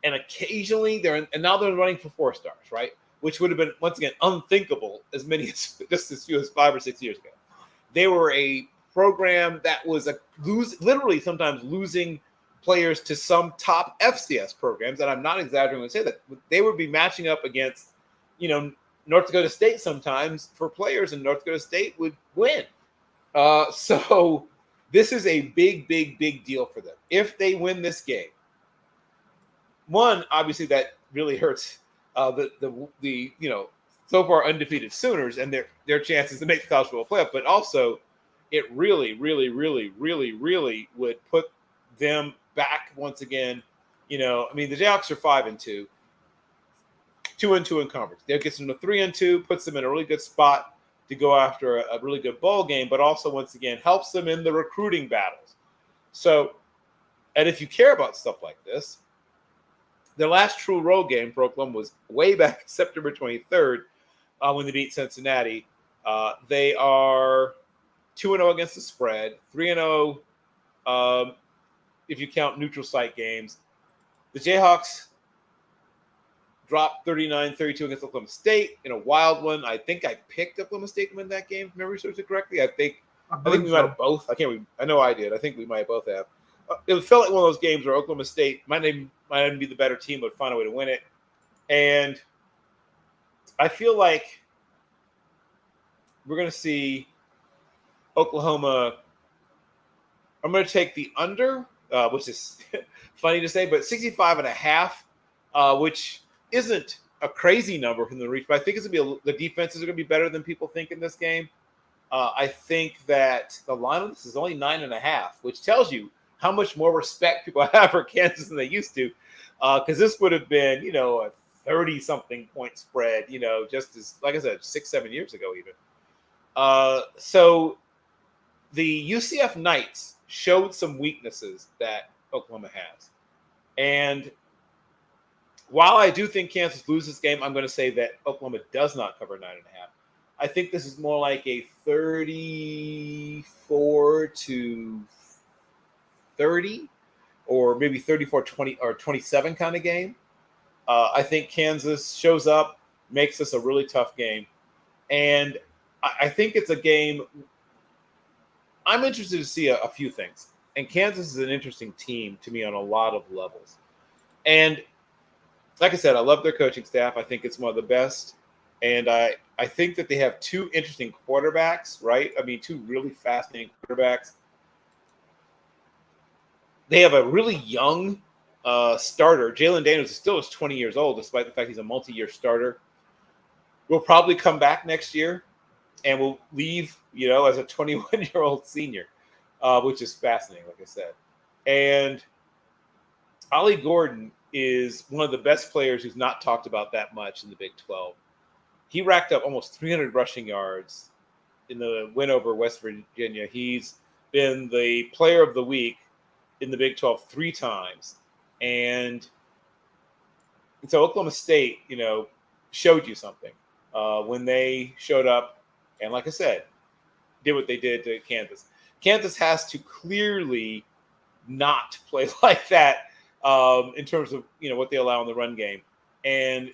And occasionally and now they're running for 4 stars, right? Which would have been, once again, unthinkable just as few as 5 or 6 years ago. They were a program that was literally sometimes losing players to some top FCS programs, and I'm not exaggerating when I say that. They would be matching up against, North Dakota State sometimes for players, and North Dakota State would win. So this is a big, big, big deal for them. If they win this game, one, obviously that really hurts the so far undefeated Sooners and their chances to make the college football playoff, but also it really, really, really, really, really would put them back once again. The Jayhawks are 5-2, 2-2 in conference. That gets them to 3-2, puts them in a really good spot to go after a really good bowl game, but also once again helps them in the recruiting battles. So, and if you care about stuff like this, their last true road game for Oklahoma was way back September 23rd when they beat Cincinnati. They are 2-0 against the spread, 3-0 if you count neutral site games. The Jayhawks dropped 39-32 against Oklahoma State in a wild one. I think I picked Oklahoma State to win that game, if memory serves it correctly. I think we might have both. I know I did. I think we might both have. It felt like one of those games where Oklahoma State might even be the better team, but find a way to win it. And I feel like we're going to see Oklahoma. I'm going to take the under, which is funny to say, but 65.5, which isn't a crazy number from the reach, but I think it's going to be the defenses are going to be better than people think in this game. I think that the line of this is only 9.5, which tells you how much more respect people have for Kansas than they used to, because this would have been, a 30-something point spread, just as, like I said, 6-7 years ago even. So the UCF Knights showed some weaknesses that Oklahoma has. And while I do think Kansas loses this game, I'm going to say that Oklahoma does not cover 9.5. I think this is more like a 34-30 or maybe 34-20 or 27 kind of game. I think Kansas shows up, makes this a really tough game. And I think it's a game I'm interested to see a few things. And Kansas is an interesting team to me on a lot of levels. And like I said, I love their coaching staff. I think it's one of the best. And I think that they have 2 interesting quarterbacks, right? 2 really fascinating quarterbacks. They have a really young starter. Jalen Daniels is still 20 years old, despite the fact he's a multi-year starter. Will probably come back next year and will leave, as a 21-year-old senior, which is fascinating, like I said. And Ollie Gordon is one of the best players who's not talked about that much in the Big 12. He racked up almost 300 rushing yards in the win over West Virginia. He's been the player of the week in the Big 12 3 times. And so Oklahoma State, showed you something when they showed up. And like I said, did what they did to Kansas. Kansas has to clearly not play like that in terms of, what they allow in the run game. And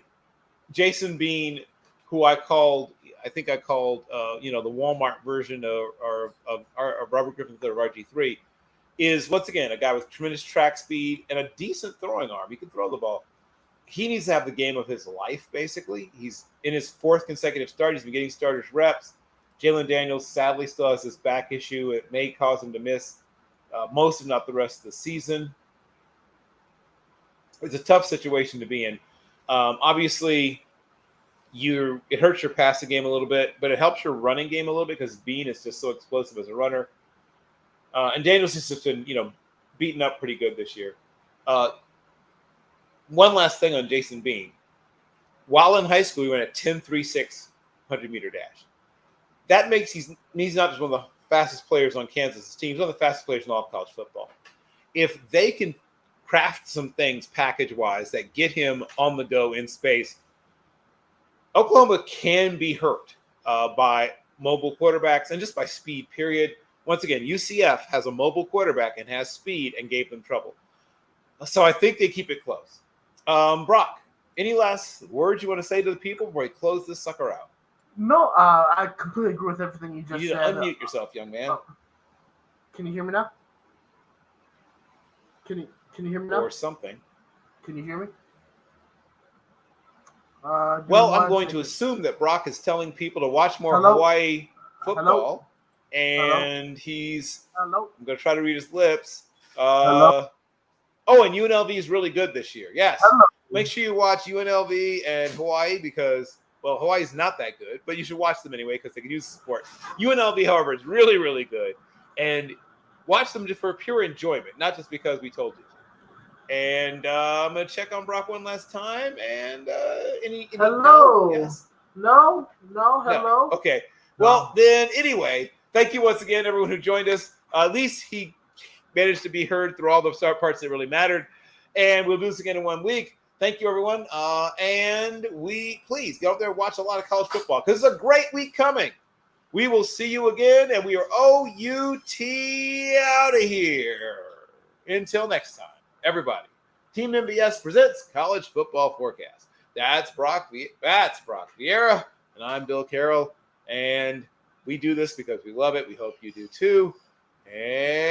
Jason Bean, who I called the Walmart version of Robert Griffin III of RG3, is once again a guy with tremendous track speed and a decent throwing arm. He can throw the ball. He needs to have the game of his life, basically. He's in his 4th consecutive start. He's been getting starters reps. Jalen Daniels sadly still has this back issue. It may cause him to miss most, if not the rest of the season. It's a tough situation to be in. Obviously, it hurts your passing game a little bit, but it helps your running game a little bit because Bean is just so explosive as a runner. And Daniels has just been, beaten up pretty good this year. One last thing on Jason Bean. While in high school, he ran a 10.36 100-meter dash. That makes he's not just one of the fastest players on Kansas' team. He's one of the fastest players in all of college football. If they can craft some things package-wise that get him on the go in space, Oklahoma can be hurt by mobile quarterbacks and just by speed, period. Once again, UCF has a mobile quarterback and has speed and gave them trouble. So I think they keep it close. Brock, any last words you want to say to the people before we close this sucker out? No, I completely agree with everything you just You need said. to unmute yourself, young man. Can you hear me now? Can you hear me now? Or something. Can you hear me? Well, I'm going to assume that Brock is telling people to watch more Hello? Hawaii football. Hello? And he's Hello? I'm going to try to read his lips. Hello? Oh, and UNLV is really good this year. Yes. Hello? Make sure you watch UNLV and Hawaii because, well, Hawaii's not that good, but you should watch them anyway because they can use support. UNLV, however, is really, really good. And watch them just for pure enjoyment, not just because we told you to. And I'm going to check on Brock one last time. And any Hello? no? Yes? No, hello? No. Okay. Well, then, anyway, thank you once again, everyone who joined us. At least he managed to be heard through all the parts that really mattered. And we'll do this again in 1 week. Thank you, everyone. And please get out there and watch a lot of college football because it's a great week coming. We will see you again, and we are OUT out of here. Until next time, everybody. Team MBS presents College Football Forecast. That's Brock Vieira, and I'm Bill Carroll. And we do this because we love it. We hope you do too. And